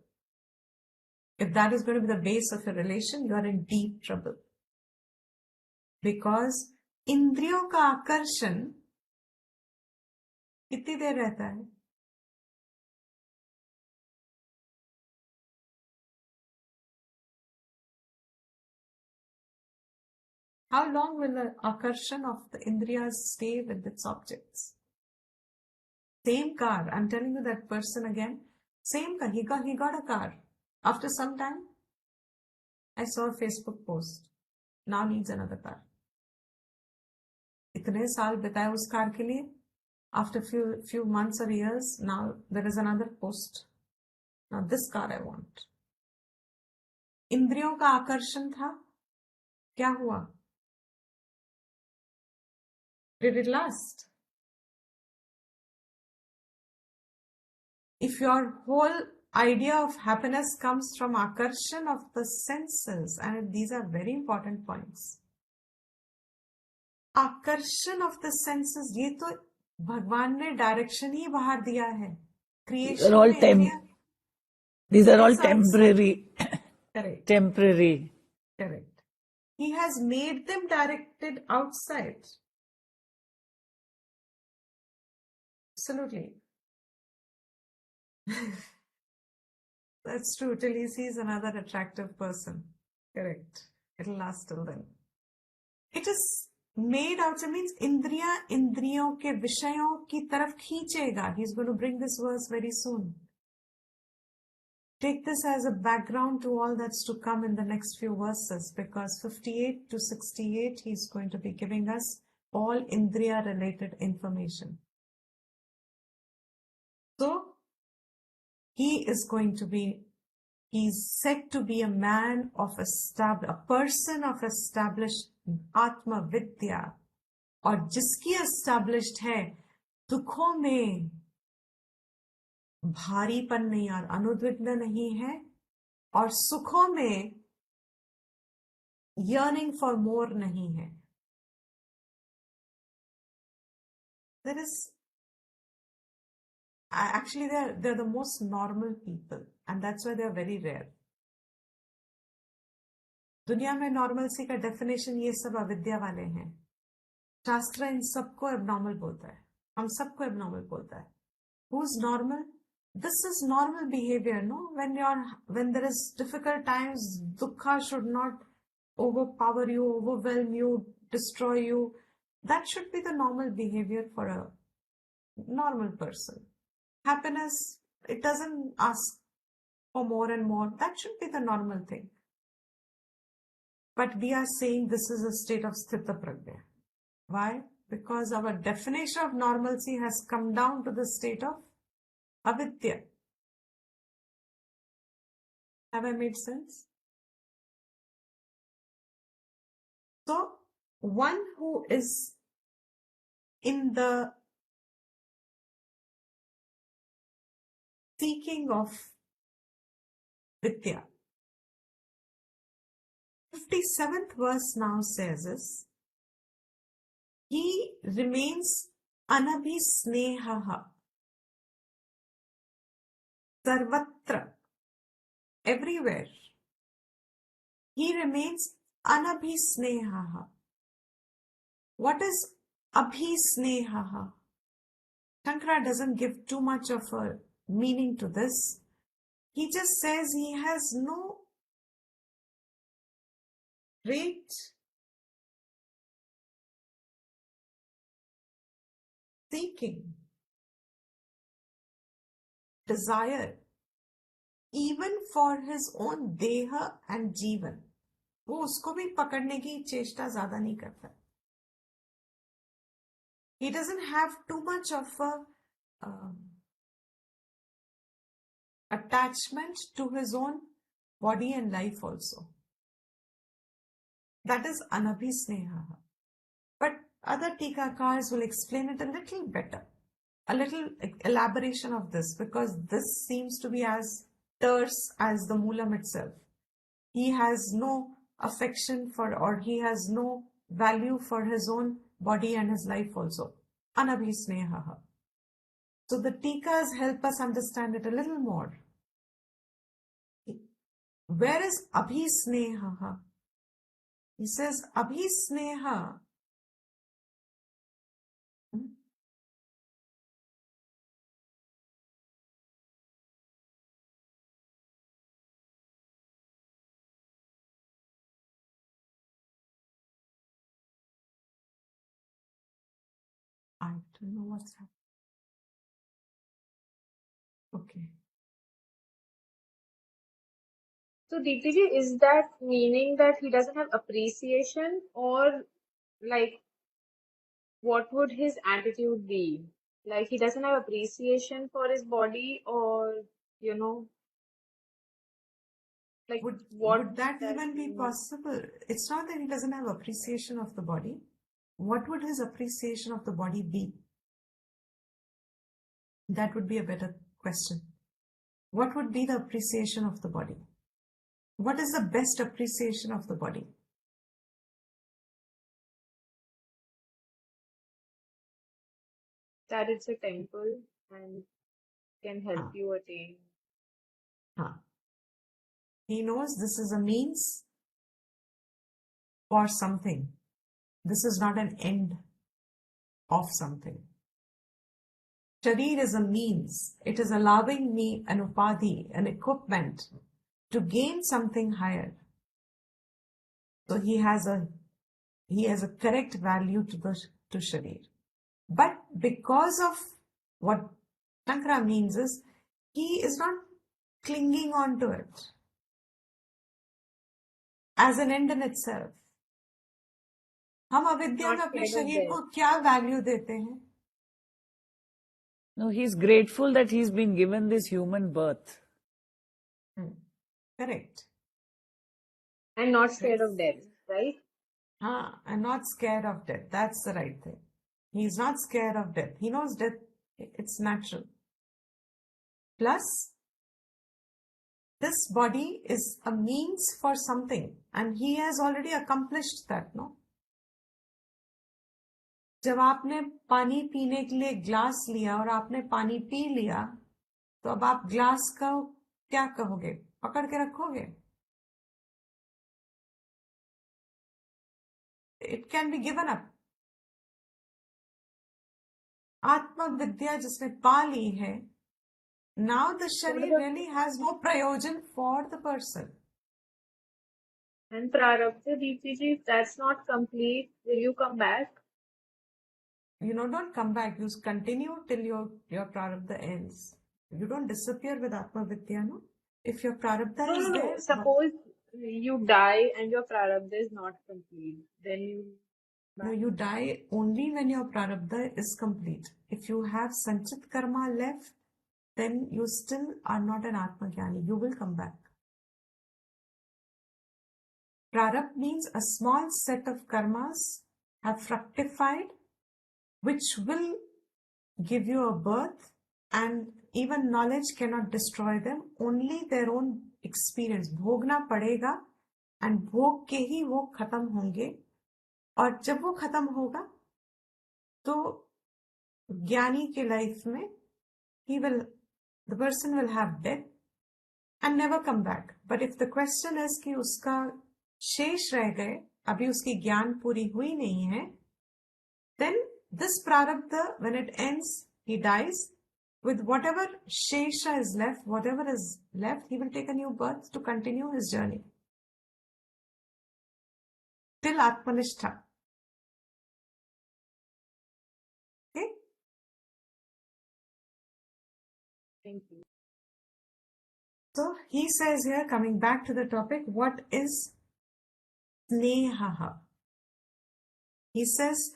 If that is going to be the base of your relation, you are in deep trouble. Because इंद्रियों का आकर्षण कितनी देर रहता है? How long will the akarshan of the indriyas stay with its objects? Same car, I'm telling you that person again, same car, he got a car. After some time, I saw a Facebook post, now needs another car. इतने साल बिताए उस car के लिए, after few months or years, now there is another post. Now this car I want. इंद्रियों का आकर्षण था, क्या हुआ? Did it last? If your whole idea of happiness comes from akarshan of the senses, and these are very important points. आकर्षण of the senses, ये तो भगवान ने डायरेक्शन ही बाहर दिया है. Creation these are all temporary. Correct. Temporary. Correct. He has made them directed outside. Absolutely. That's true. Till he sees another attractive person. Correct. It'll last till then. It is made outside means इंद्रियों के विषयों की तरफ खींचेगा. He's going to bring this verse very soon. Take this as a background to all that's to come in the next few verses, because 58 to 68 he's going to be giving us all indriya related information. So he's said to be a man of a person of established ātmavidyā, और जिसकी established है, दुखों में भारीपन नहीं और अनुद्विग्न नहीं है, और सुखों में yearning for more नहीं है. There is actually they're the most normal people, and that's why they're very rare. दुनिया में नॉर्मलसी का डेफिनेशन ये सब अविद्या वाले हैं. शास्त्र इन सबको एबनॉर्मल बोलता है, हम सबको एबनॉर्मल बोलता है. Who's normal? This is normal behavior, no? When there is difficult times, dukkha should not overpower you, overwhelm you, destroy you. That should be the normal behavior for a normal person. Happiness, it doesn't ask for more and more. That should be the normal thing. But we are saying this is a state of sthiraprajñaḥ. Why? Because our definition of normalcy has come down to the state of avidya. Have I made sense? So, one who is in the seeking of vidya. 57th verse now says is, he remains anabhisnehaha sarvatra, everywhere. He remains anabhisnehaha. What is abhisnehaha? Shankara doesn't give too much of a meaning to this. He just says he has no great seeking, desire, even for his own deha and जीवन. वो उसको भी पकड़ने की चेष्टा ज्यादा नहीं करता. He doesn't have too much of a attachment to his own body and life also. That is anabhisneha. But other tikakars will explain it a little better, a little elaboration of this, because this seems to be as terse as the moolam itself. He has no affection for, or he has no value for his own body and his life also. Anabhisneha. So the tikas help us understand it a little more. Where is abhisneha? He says abhisneha. I don't know what's happening. Okay. So Deepti, is that meaning that he doesn't have appreciation, or like what would his attitude be? Like he doesn't have appreciation for his body, or you know, like Would that even be possible? It's not that he doesn't have appreciation of the body. What would his appreciation of the body be? That would be a better question. What would be the appreciation of the body? What is the best appreciation of the body? that it's a temple and can help you attain? He knows this is a means for something. This is not an end of something. Sharir is a means. It is allowing me an upadhi, an equipment to gain something higher. So he has a correct value to Sharir. But because of what Shankara means is, he is not clinging on to it as an end in itself. हम अविद्या में अपने शरीर को क्या value देते हैं? No, he's grateful that he's been given this human birth. Correct. And not scared of death, right? And not scared of death. That's the right thing. He's not scared of death. He knows death, it's natural. Plus, this body is a means for something, and he has already accomplished that, no? जब आपने पानी पीने के लिए glass लिया और आपने पानी पी लिया, तो अब आप ग्लास का क्या कहोगे? पकड़ के रखोगे? it can be given up. ātmavidyā जिसने पा ली है, now the sharir really has no prayojan for the person. And prarabdha, Deepti, if that's not complete, will you come back? Don't come back. You continue till your prarabdha ends. You don't disappear with ātmavidyā, no? If your prarabdha is there... Suppose you die and your prarabdha is not complete, then you... No, you die only when your prarabdha is complete. If you have sanchit karma left, then you still are not an atmagyani. You will come back. Prarabdha means a small set of karmas have fructified, which will give you a birth, and even knowledge cannot destroy them, only their own experience. Bhogna padega, and bhog ke hi wo khatam honge. और जब वो खत्म होगा तो ज्ञानी के life में the person will have death and never come back. But if the question is कि उसका शेष रह गए, अभी उसकी ज्ञान पूरी हुई नहीं है, then this prarabdha, when it ends, he dies with whatever shesha is left, whatever is left, he will take a new birth to continue his journey till atmanishtha. Okay? Thank you. So he says here, coming back to the topic, what is snehaha? He says,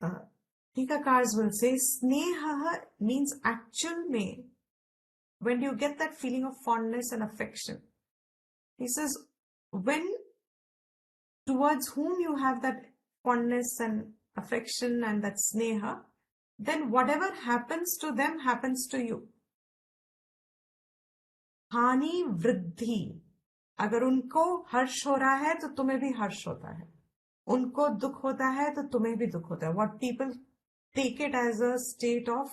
Tikakars will say, snehaha means actual mein, when you get that feeling of fondness and affection. He says, when towards whom you have that fondness and affection and that sneha, then whatever happens to them happens to you. हानि वृद्धि, अगर उनको हर्ष हो रहा है तो तुम्हें भी हर्ष होता है, उनको दुख होता है तो तुम्हें भी दुख होता है. What people take it as a state of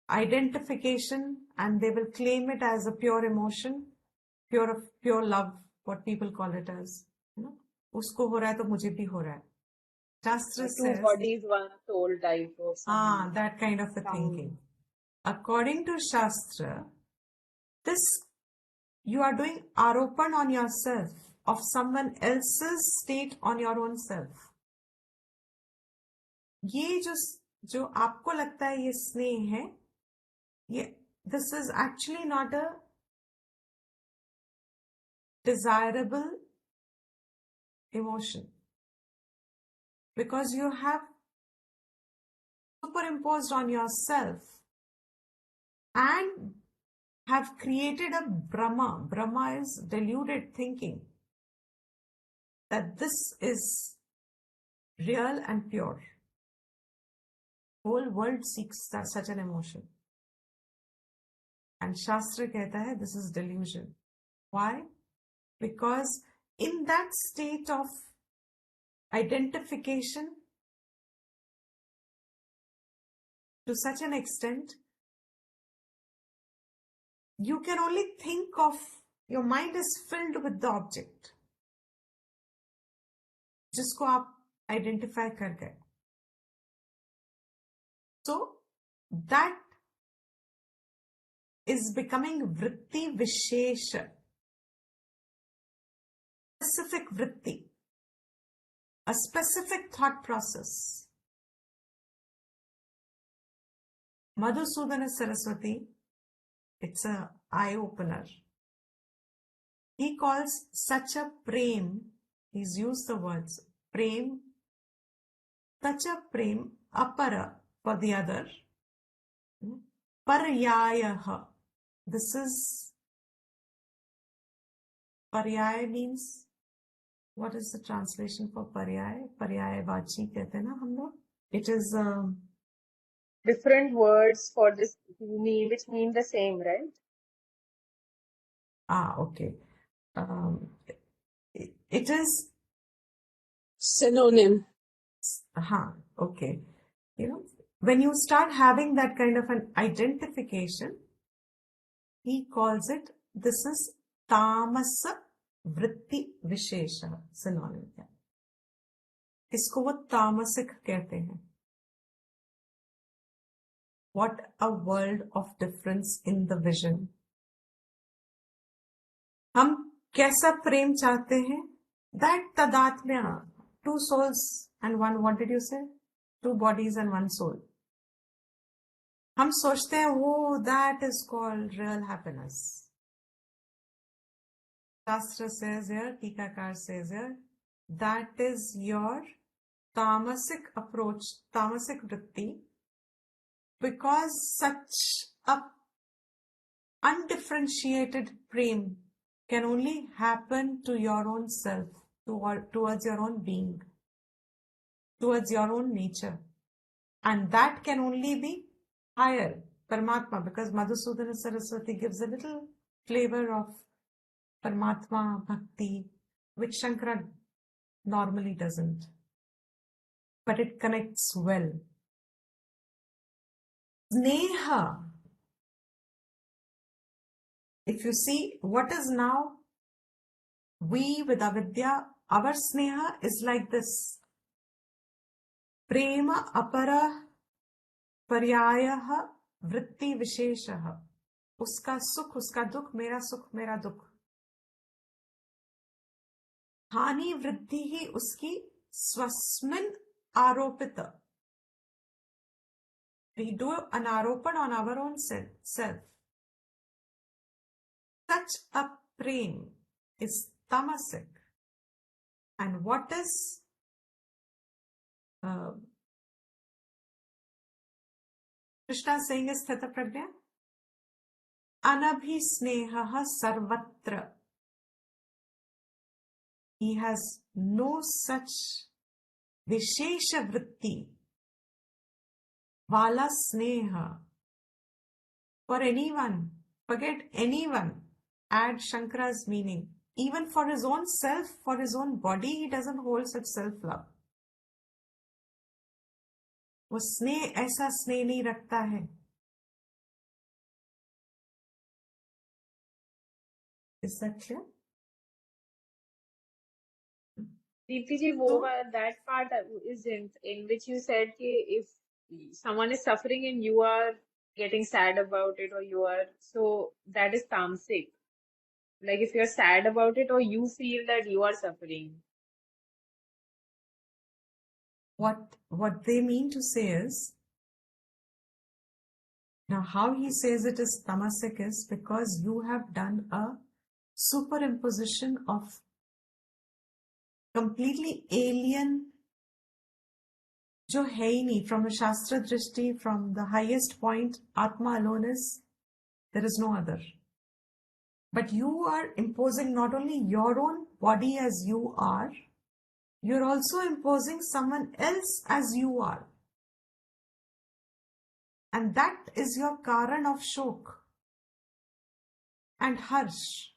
identification, and they will claim it as a pure emotion, pure love, what people call it as. उसको हो रहा है तो मुझे भी हो रहा है. Shastra says, 2 bodies, 1 soul type of something. That kind of a thinking. According to Shastra, this, you are doing aropan on yourself of someone else's state on your own self. ये जो आपको लगता है ये स्नेह है, ये, this is actually not a desirable emotion, because you have superimposed on yourself and have created a Brahma. Brahma is deluded thinking that this is real and pure. Whole world seeks such an emotion. And Shastra कहता है this is delusion. Why? Because in that state of identification, to such an extent, you can only think of, your mind is filled with the object जिसको आप identify कर गए. So that is becoming vritti vishesha, specific vritti, a specific thought process. Madhusudana Saraswati, it's an eye-opener. He calls such a prem, he's used the words prem, such a prem, apara for the other, paryayaha. This is, paryaya means, what is the translation for paryaya? Paryaya vachi कहते हैं ना हम लोग. It is different words for this which mean the same, right? Okay. It is synonym. Okay. When you start having that kind of an identification, he calls it, this is tamasa vritti vishesha, synonym. इसको वो तामसिक कहते हैं. What a world of difference in the vision. हम कैसा प्रेम चाहते हैं? That tadatmya, 2 souls and one, what did you say? 2 bodies and 1 soul. हम सोचते हैं वो, that is called real happiness. Shastra says here, Tikakar says here, that is your tamasic approach, tamasic vritti, because such a undifferentiated prem can only happen to your own self, towards your own being, towards your own nature. And that can only be higher, Paramatma, because Madhusudana Saraswati gives a little flavor of Paramatma Bhakti, which Shankara normally doesn't. But it connects well. Sneha. If you see, what is now, we with avidya, our sneha is like this. Prema apara paryayah vritti visheshah. Uska sukh, uska dukh, mera dukh. हानि वृद्धि ही उसकी स्वस्मिन आरोपित. We do an aropan on our own self. Such a prem is tamasic. And what is Krishna saying is sthiraprajñaḥ? Anabhisneha sarvatra. He has no such vishesha vritti, vala sneha, for anyone. Forget anyone. Add Shankara's meaning. Even for his own self, for his own body, he doesn't hold such self-love. वो स्नेह ऐसा स्नेह नहीं रखता है. Is that clear? Deepti ji, that part isn't, in which you said if someone is suffering and you are getting sad about it, or you are, so that is tamasic. Like if you're sad about it, or you feel that you are suffering. What they mean to say is, now how he says it is tamasic is because you have done a superimposition of completely alien, जो है ही नहीं, from a Shastra drishti, from the highest point, Atma alone is, there is no other. But you are imposing not only your own body as you are, you're also imposing someone else as you are. And that is your karan of shok and harsh.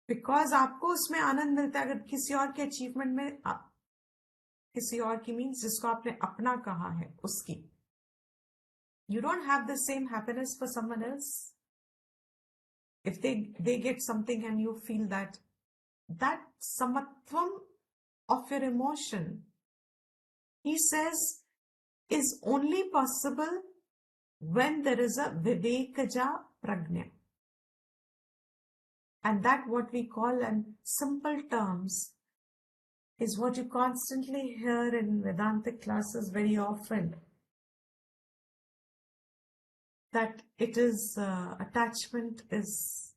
Because आपको उसमें आनंद मिलता है अगर किसी और के achievement में, किसी और की मीन्स जिसको आपने अपना कहा है उसकी. You don't have the same happiness for someone else. If they get something and you feel that samatvam of your emotion, he says, is only possible when there is a vivekaja prajña. And that what we call in simple terms is what you constantly hear in Vedantic classes very often. That it is, attachment is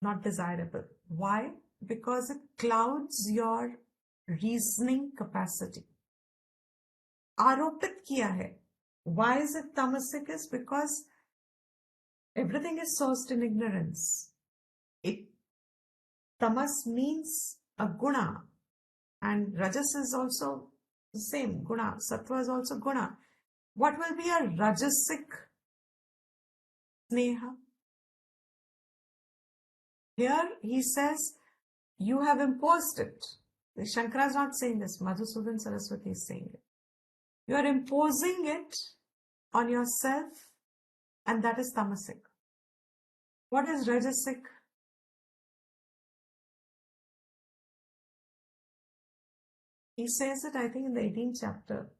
not desirable. Why? Because it clouds your reasoning capacity. Aropit kiya hai. Why is it tamasic? Is because everything is sourced in ignorance. Tamas means a guna, and rajas is also the same, guna. Sattva is also guna. What will be a rajasic sneha? Here he says, you have imposed it. Shankara is not saying this, Madhusudana Saraswati is saying it. You are imposing it on yourself, and that is tamasic. What is rajasic? He says it, I think, in the 18th chapter,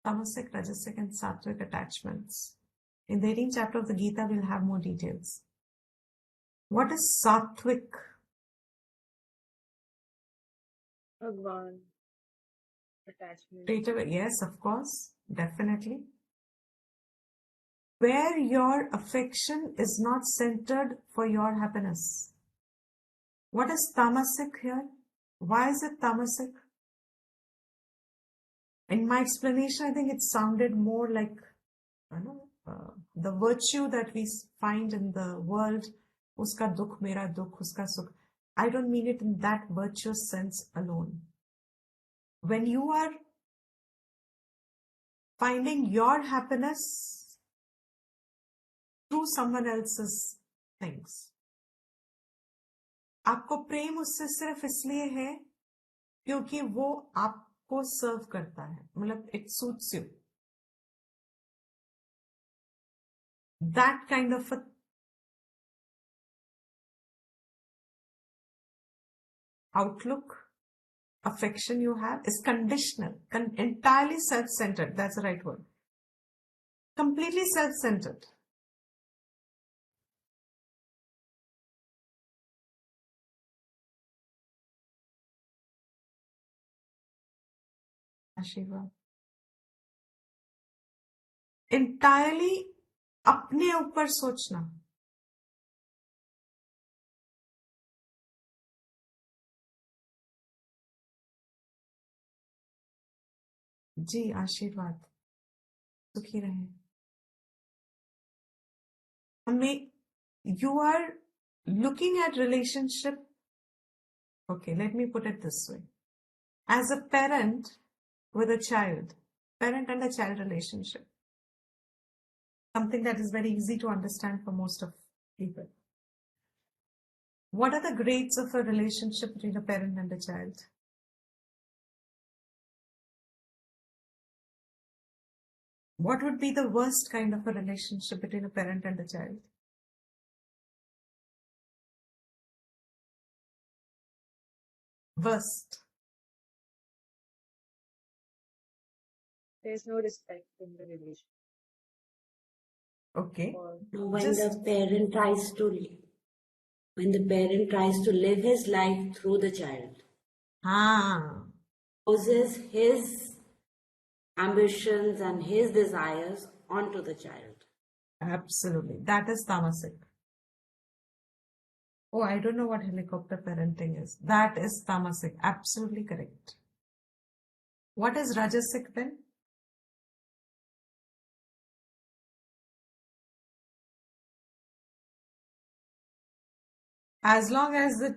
tamasic, rajasic and sattvic attachments. In the 18th chapter of the Gita, we'll have more details. What is sattvic? Bhagwan. Attachment. Straight away, yes, of course, definitely. Where your affection is not centered for your happiness. What is tamasic here? Why is it tamasic? In my explanation, I think it sounded more like, the virtue that we find in the world, uska dukh, mera dukh, uska sukh. I don't mean it in that virtuous sense alone. When you are finding your happiness through someone else's things, आपको प्रेम उससे सिर्फ इसलिए है क्योंकि वो आपको सर्व करता है, मतलब it suits you. That kind of a outlook, affection you have is conditional, entirely self-centered. That's the right word. Completely self-centered. आशीर्वाद. Entirely अपने ऊपर सोचना. जी आशीर्वाद. सुखी रहे. हमें, you are looking at relationship. Okay, let me put it this way. As a parent with a child, parent and a child relationship, something that is very easy to understand for most of people. What are the grades of a relationship between a parent and a child? What would be the worst kind of a relationship between a parent and a child? Worst. There's no respect in the relationship. Okay. When the parent tries to live his life through the child, imposes his ambitions and his desires onto the child. Absolutely. That is tamasic. Oh, I don't know what helicopter parenting is. That is tamasic. Absolutely correct. What is rajasic then? As long as the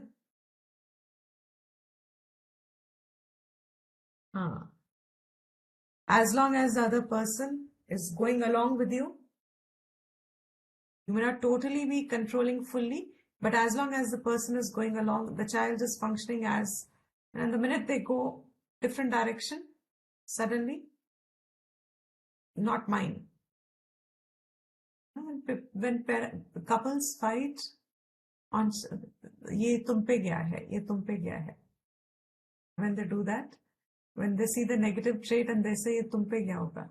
other person is going along with you, you may not totally be controlling fully, but as long as the person is going along, the child is functioning as, and the minute they go different direction, suddenly, not mine. When couples fight on ये तुम पे गया है, ये तुम पे गया है. When they do that, when they see the negative trait and they say ये तुम पे गया होगा,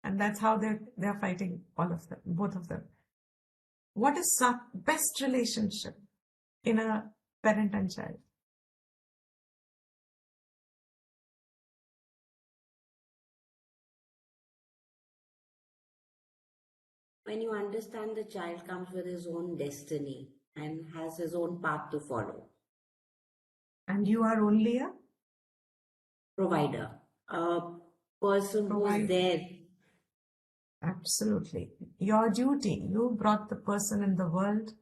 and that's how they are fighting, all of them, both of them. What is the best relationship in a parent and child? When you understand the child comes with his own destiny and has his own path to follow. And you are only a provider, a person who is there. Absolutely. Your duty, you brought the person in the world.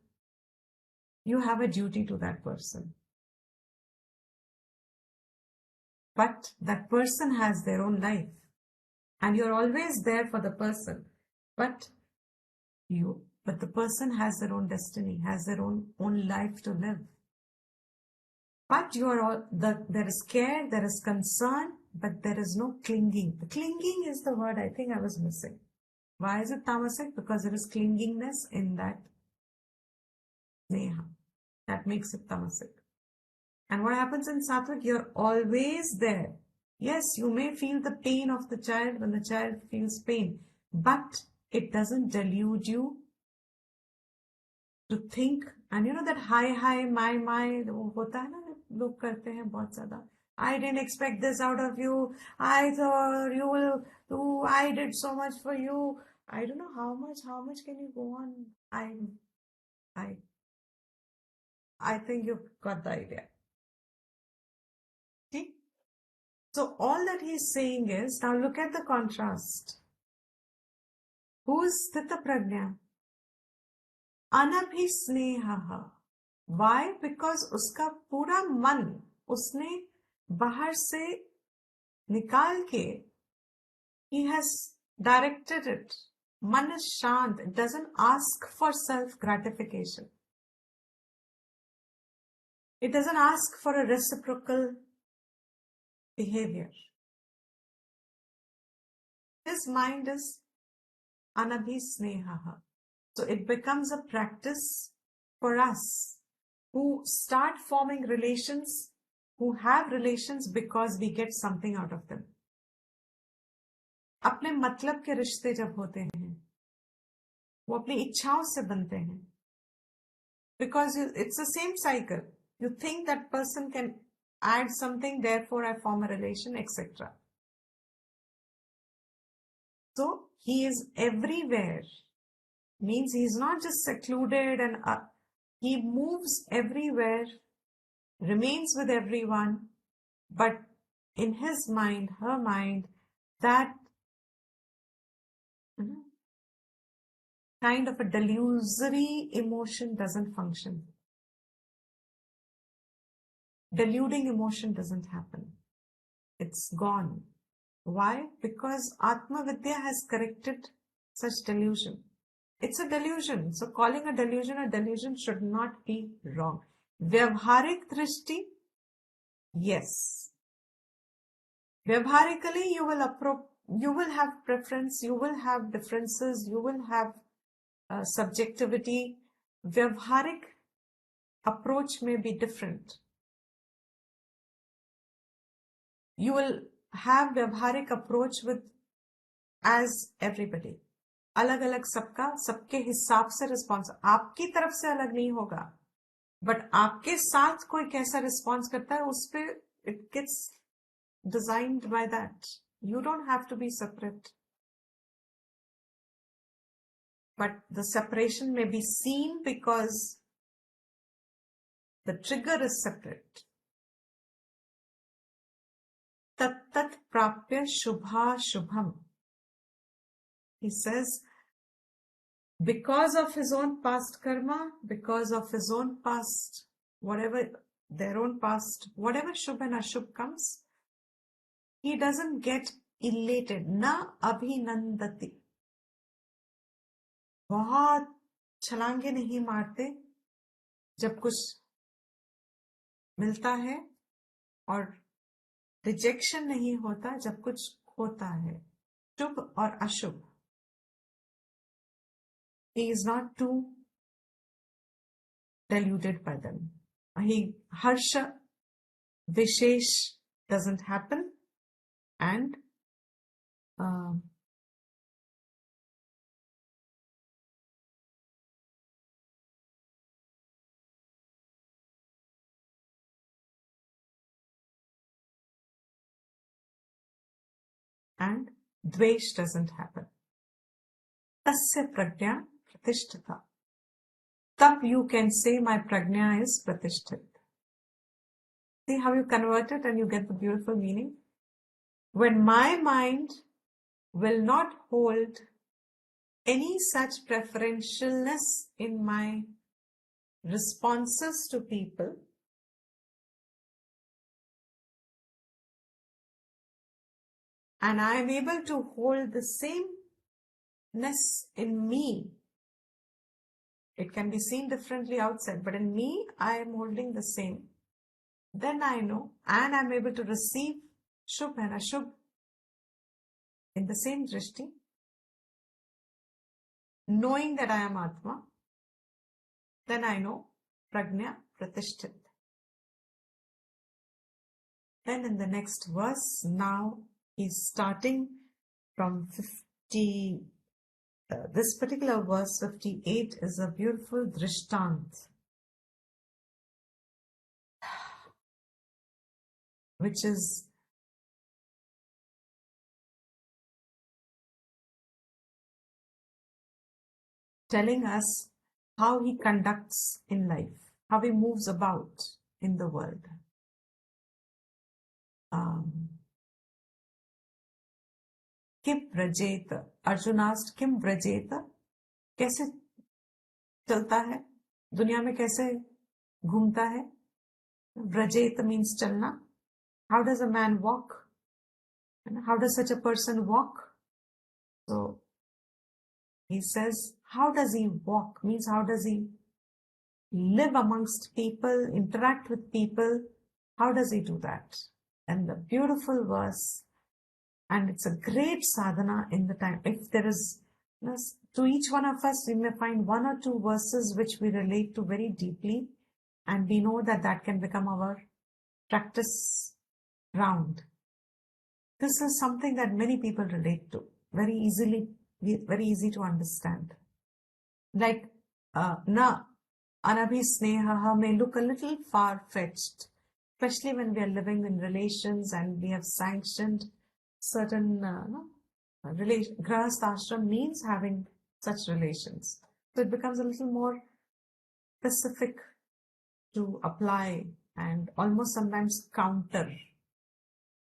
You have a duty to that person. But that person has their own life. And you're always there for the person. But the person has their own destiny, has their own life to live. But there is care, there is concern, but there is no clinging. The clinging is the word I think I was missing. Why is it tamasic? Because there is clingingness in that sneha. That makes it tamasic. And what happens in Sattvic? You're always there. Yes, you may feel the pain of the child when the child feels pain, but it doesn't delude you to think. And you know that hi, my, वो होता है ना, लोग करते हैं बहुत ज़्यादा. I didn't expect this out of you. I thought you will do. I did so much for you. I don't know how much can you go on? I think you've got the idea. See? So all that he's saying is, now look at the contrast. Who's sthiraprajñaḥ? Ānabhisnehaha. Why? Because उसका पूरा मन उसने बाहर से निकाल के, he has directed it. Man is shant. It doesn't ask for self-gratification. It doesn't ask for a reciprocal behavior. His mind is ānabhisnehaha. So it becomes a practice for us who start forming relations, who have relations because we get something out of them. अपने मतलब के रिश्ते जब होते हैं, वो अपनी इच्छाओं से बनते हैं. Because it's the same cycle. You think that person can add something, therefore I form a relation, etc. So he is everywhere. Means he's not just secluded and he moves everywhere, remains with everyone, but in his mind, her mind, that kind of a delusory emotion doesn't function. Deluding emotion doesn't happen. It's gone. Why? Because ātmavidyā has corrected such delusion. It's a delusion. So calling a delusion should not be wrong. Vyavharik drishti, yes. Vyavharically, you will have preference, you will have differences, you will have subjectivity. Vyavharik approach may be different. You will have vyavharik approach with as everybody. अलग अलग सबका सबके हिसाब से response आपकी तरफ से अलग नहीं होगा, बट आपके साथ कोई कैसा रिस्पॉन्स करता है उस पे it gets designed by that. You don't have to be separate, but the separation में be seen because the trigger is separate. तत्तत् प्राप्य शुभाशुभम. He says, because of his own past karma, because of his own past, whatever, their own past, whatever shubh and ashubh comes, he doesn't get elated. Na abhinandati. बहुत छलांगे नहीं मारते जब कुछ मिलता है, और रिजेक्शन नहीं होता जब कुछ होता है, शुभ और अशुभ. He is not too deluded by them. Harsha Vishesh doesn't happen, and Dvesh doesn't happen. Tasya prajñā pratishtha. Tab you can say my prajñā is pratishthit. See how you convert it and you get the beautiful meaning? When my mind will not hold any such preferentialness in my responses to people, and I am able to hold the sameness in me. It can be seen differently outside, but in me, I am holding the same. Then I know, and I am able to receive Shubh and Ashubh in the same drishti, knowing that I am Atma. Then I know Prajña Pratisthit. Then in the next verse, now he's starting from 50. This particular verse 58 is a beautiful drishtant, which is telling us how he conducts in life, how he moves about in the world. Kim Vrajeta? Arjun asked, Kim Vrajeta? कैसे चलता है? दुनिया में कैसे घूमता है? Vrajeta means chalna. How does a man walk? How does such a person walk? So he says, how does he walk? Means how does he live amongst people, interact with people? How does he do that? And the beautiful verse, and it's a great sadhana in the time. If there is, to each one of us, we may find one or two verses which we relate to very deeply, and we know that that can become our practice ground. This is something that many people relate to very easily, very easy to understand. Like, na anabhi sneha may look a little far-fetched, especially when we are living in relations and we have sanctioned certain grahastha ashram means having such relations. So it becomes a little more specific to apply and almost sometimes counter.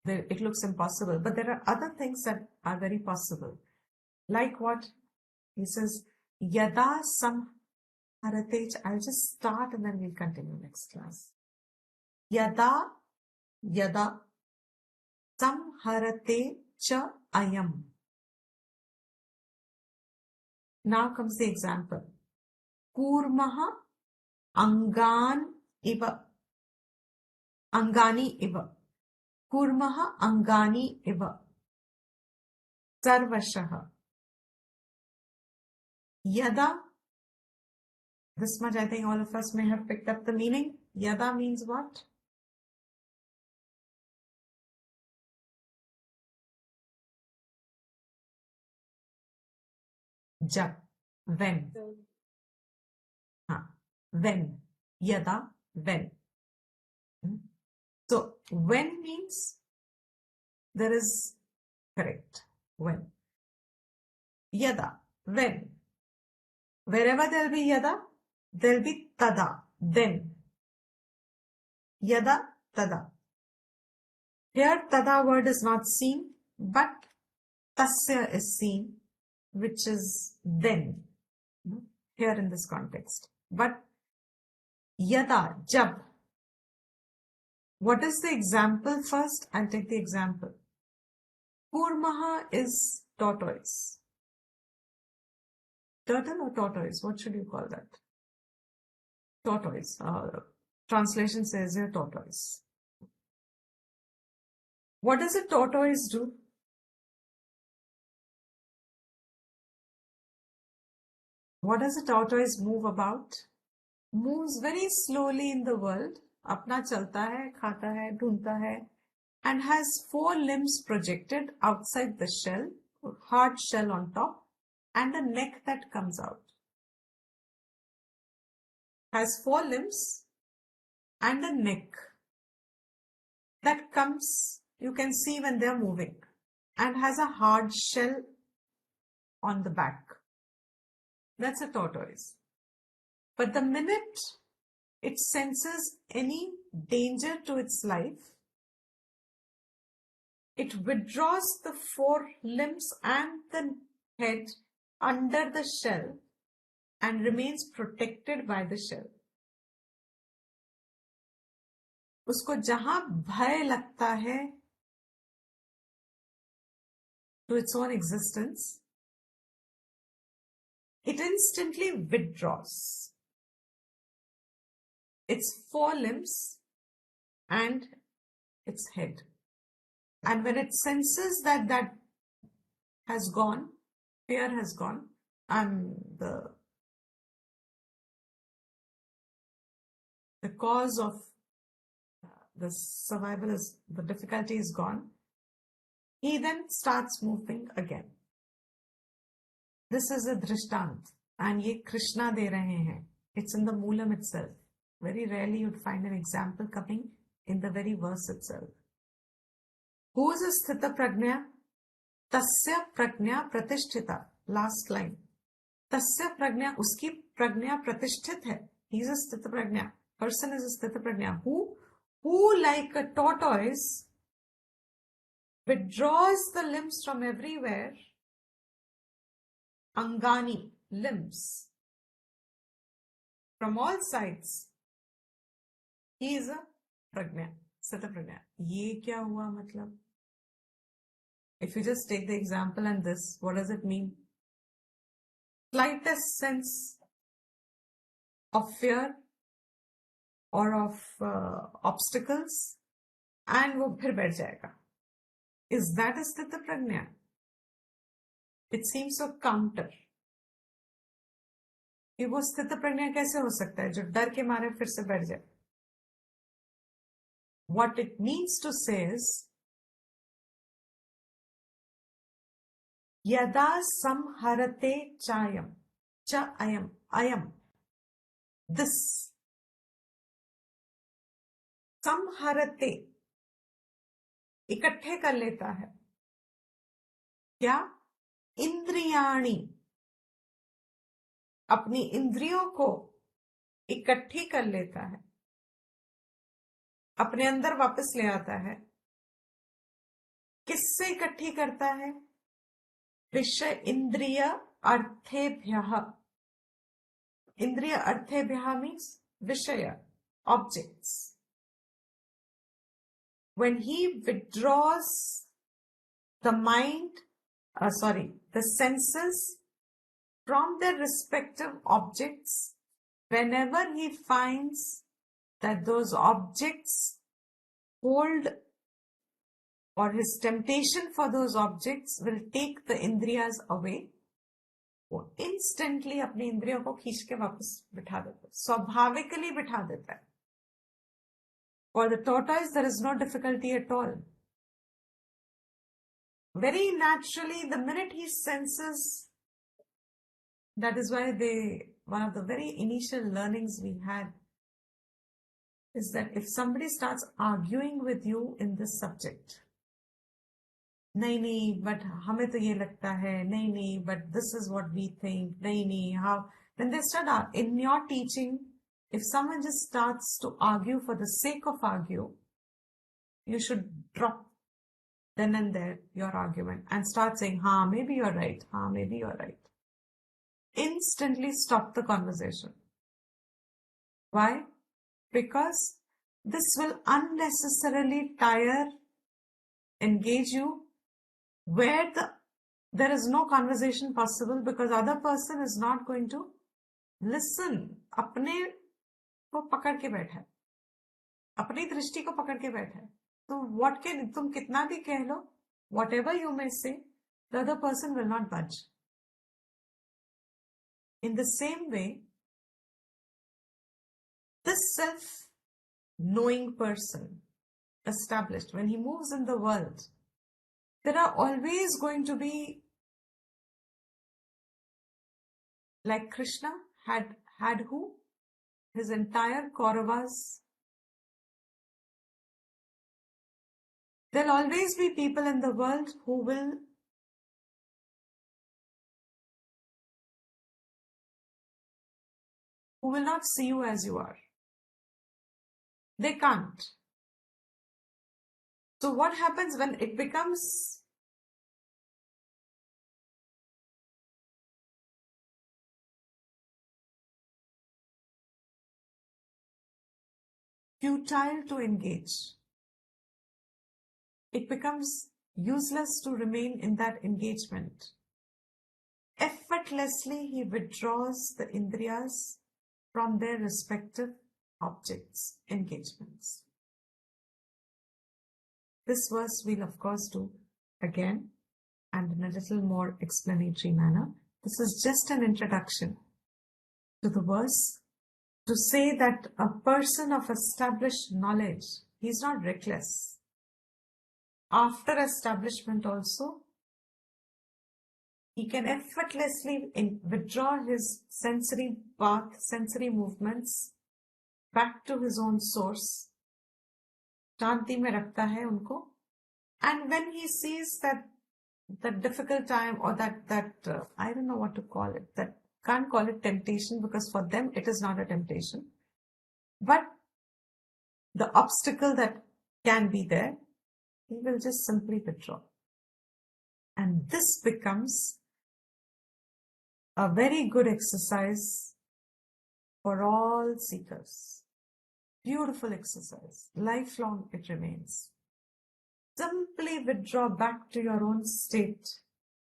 It looks impossible, but there are other things that are very possible. Like what? He says, Yada samharate. I'll just start and then we'll continue next class. Yada samharate cha ayam. Now comes the example. Kurmaha angani iva. Kurmaha angani iva. Sarvashaha. Yada. This much I think all of us may have picked up the meaning. Yada means what? Jab. When. When. Yada. When. So, when means there is, correct, when. Yada, when. Wherever there will be yada, there will be tada, then. Yada, tada. Here, tada word is not seen, but tasya is seen, which is then, here in this context. But yada, jab. What is the example first? I'll take the example. Kurmaha is tortoise. Turtle or tortoise? What should you call that? Tortoise. Translation says here tortoise. What does a tortoise do? What does a tortoise move about? Moves very slowly in the world. अपना चलता है, खाता है, ढूंढता है, and has 4 limbs projected outside the shell, hard shell on top, and a neck that comes out. Has 4 limbs and a neck that comes, you can see when they are moving, and has a hard shell on the back. That's a tortoise. But the minute it senses any danger to its life, it withdraws the 4 limbs and the head under the shell and remains protected by the shell. उसको जहां भय लगता है to its own existence, it instantly withdraws its 4 limbs and its head. And when it senses that that has gone, fear has gone, and the cause of the difficulty is gone, he then starts moving again. This is a drishtant, and ye Krishna de rahe hain. It's in the moolam itself. Very rarely you'd find an example coming in the very verse itself. Who is a sthiraprajñaḥ? Tasya prajña pratisthita. Last line. Tasya prajña, uski prajña pratisthit hai. He is a sthiraprajñaḥ. Person is a sthiraprajñaḥ. Who like a tortoise withdraws the limbs from everywhere. Angani, limbs. From all sides. He is a prajña, sthiraprajña. Ye kya hua matlab? If you just take the example and this, what does it mean? Slightest sense of fear or of obstacles, and वो फिर बैठ जाएगा. Is that a sthiraprajña? It seems so counter. कि वो sthiraprajña कैसे हो सकता है जो डर के मारे फिर से बैठ जाए? What it means to say is, yada samharate chayam, cha ayam, this. Samharate, इकट्ठे कर लेता है. क्या? इंद्रियाणी, अपनी इंद्रियों को इकट्ठी कर लेता है, अपने अंदर वापस ले आता है. किससे इकट्ठी करता है? विषय इंद्रिय अर्थेभ्यः. इंद्रिय अर्थेभ्यः means विषय, objects. When he withdraws the the senses from their respective objects, whenever he finds that those objects hold, or his temptation for those objects will take the indriyas away, वो instantly अपनी इंद्रियों को खींच के वापस बिठा देता है, स्वाभाविकली बिठा देता है. For the tortoise, there is no difficulty at all. Very naturally, the minute he senses, that is why one of the very initial learnings we had is that if somebody starts arguing with you in this subject, नहीं, but हमें तो ये लगता है, नहीं, but this is what we think, नहीं, how, when they start in your teaching, if someone just starts to argue for the sake of argue, you should drop then and there your argument and start saying, हाँ, maybe you're right, हाँ, maybe you're right. Instantly stop the conversation. Why? Because this will unnecessarily engage you where there is no conversation possible, because other person is not going to listen. अपने को पकड़ के बैठा है, अपनी दृष्टि को पकड़ के बैठा है. तो तुम कितना भी कह लो, whatever you may say, the other person will not budge. In the same way, this self-knowing person, established, when he moves in the world, there are always going to be, like Krishna had who? His entire Kauravas. There'll always be people in the world who will not see you as you are. They can't. So what happens when it becomes futile to engage? It becomes useless to remain in that engagement. Effortlessly, he withdraws the indriyas from their respective objects, engagements. This verse we'll of course do again and in a little more explanatory manner. This is just an introduction to the verse to say that a person of established knowledge He's not reckless. After establishment also, he can effortlessly withdraw his sensory path, sensory movements back to his own source. Shanti mein rakhta hai unko. And when he sees that difficult time, or that I don't know what to call it, that can't call it temptation, because for them it is not a temptation, but the obstacle that can be there, he will just simply withdraw. And this becomes a very good exercise for all seekers. Beautiful exercise. Lifelong it remains. Simply withdraw back to your own state.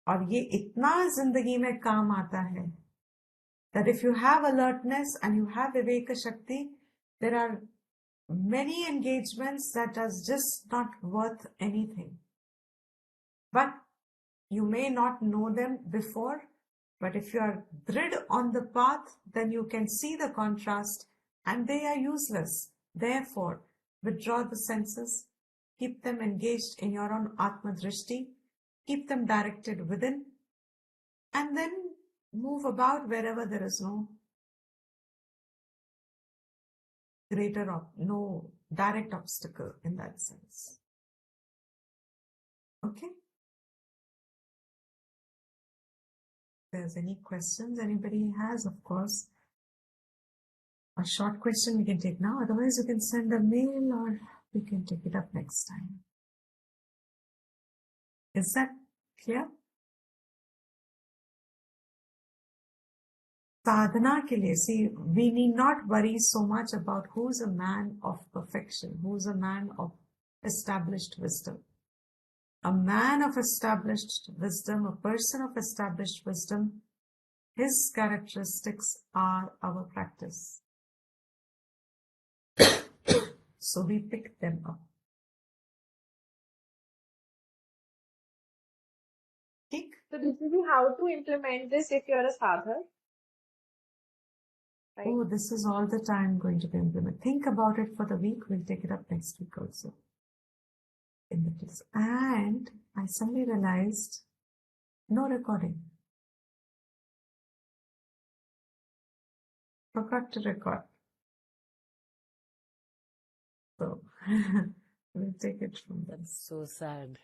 और ये इतना जिंदगी में काम आता है that if you have alertness and you have viveka shakti, there are many engagements that are just not worth anything. But you may not know them before, but if you are drid on the path, then you can see the contrast and they are useless. Therefore, withdraw the senses, keep them engaged in your own ātmavidyā, keep them directed within, and then move about wherever there is no direct obstacle in that sense. Okay? If there's any questions anybody has, of course, a short question we can take now. Otherwise, you can send a mail or we can take it up next time. Is that clear? Sadhana ke liye, see, we need not worry so much about who's a man of perfection, who's a man of established wisdom. A man of established wisdom, a person of established wisdom, his characteristics are our practice. So we pick them up. So this is how to implement this if you're a sadhak. Right. Oh, this is all the time going to be implemented. Think about it for the week. We'll take it up next week also. In the place. And I suddenly realized no recording. Forgot to record. So we'll take it from there. That's so sad.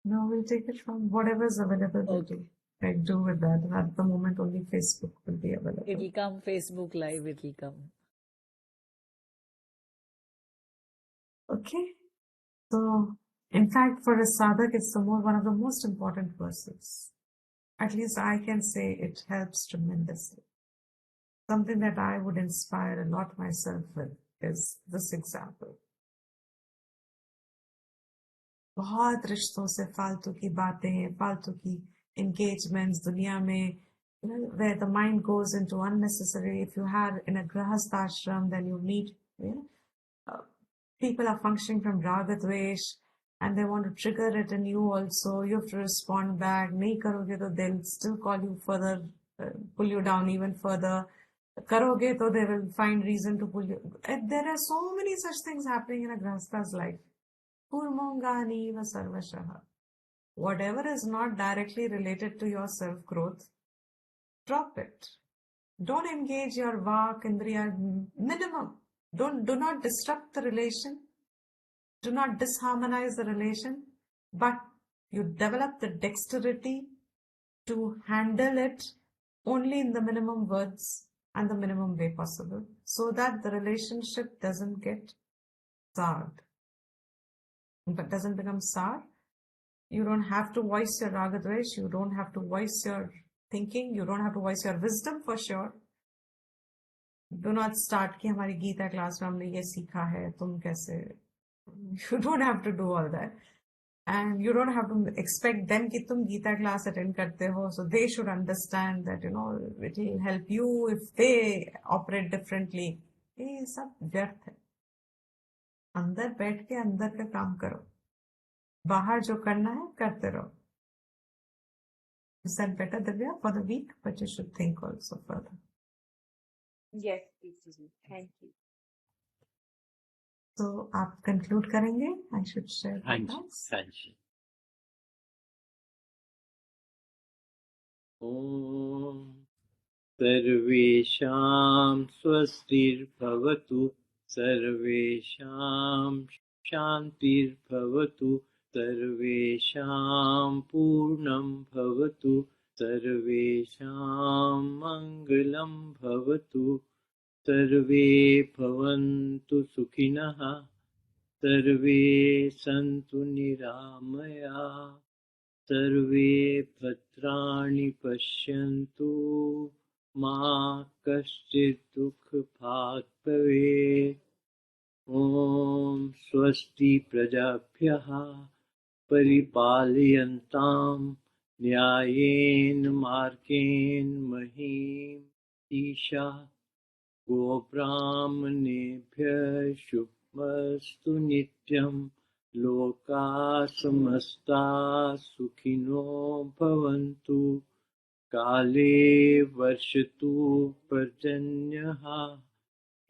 No, we'll take it from whatever is available. Okay. Like do with that. At the moment, only Facebook will be available. It'll come Facebook Live, it'll come. Okay. So, in fact, for a sadhak, it's one of the most important verses. At least I can say it helps tremendously. Something that I would inspire a lot myself with is this example. बहुत रिश्तों से फालतू की बातें, फालतू की engagements दुनिया में, where the mind goes into unnecessary. If you have in a grahast ashram, then you meet, people are functioning from raga dvesh and they want to trigger it in you also. You have to respond back. Nahi karoge to they'll still call you further, pull you down even further. Karoge to they will find reason to pull you. There are so many such things happening in a grahasta's life. Kurmongani va sarvashaha. Whatever is not directly related to your self-growth, drop it. Don't engage your vak, indriya, minimum. Do not disrupt the relation. Do not disharmonize the relation. But you develop the dexterity to handle it only in the minimum words and the minimum way possible, so that the relationship doesn't get soured. But doesn't become sour. You don't have to voice your raga dvesh. You don't have to voice your thinking. You don't have to voice your wisdom for sure. Do not start कि हमारी Gita class में हमने ये सीखा है, तुम कैसे. You don't have to do all that. And you don't have to expect them कि तुम Gita class attend करते हो. So they should understand that, it will help you if they operate differently. ये सब व्यर्थ है. अंदर बैठ के अंदर का काम करो. बाहर जो करना है करते रहो. Is that better, Divya, for the week? But you should think also further. Yes, please. Thank you. So आप conclude करेंगे? I should share हाँ my जी, thoughts. हाँ जी। ॐ सर्वेषां स्वस्तिर्भवतु, सर्वेषां शान्तिर्भवतु, सर्वेषां पूर्णं भवतु, सर्वेषां मङ्गलं भवतु, सर्वे भवन्तु सुखिनः, सर्वे सन्तु निरामयाः, सर्वे भद्राणि पश्यन्तु, मा कश्चित् दुःखभाग् भवेत्। ॐ स्वस्ति प्रजाभ्यः परिपालयन्तां न्यायेन मार्गेण महीं ईशा, गोब्राह्मणेभ्यः शुभमस्तु नित्यम्, लोकाः समस्ताः सुखिनो भवन्तु, काले वर्षतु पर्जन्यः,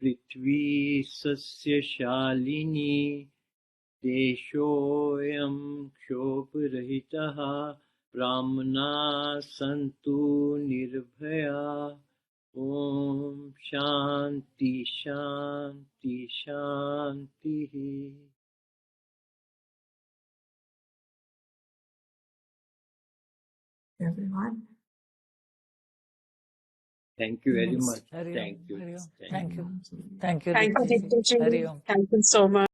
पृथ्वी सस्यशालिनी, देशोऽयं क्षोभरहितः, ब्राह्मणाः सन्तु निर्भयाः। ॐ शान्ति शान्ति शान्तिः। Everyone. Thank you very Yes. much. Hari Om, Thank you. Hari Om. Thank you. Thank you. Thank you, Thank you, Dipti ji. Dipti ji. Hari Om. Thank you so much.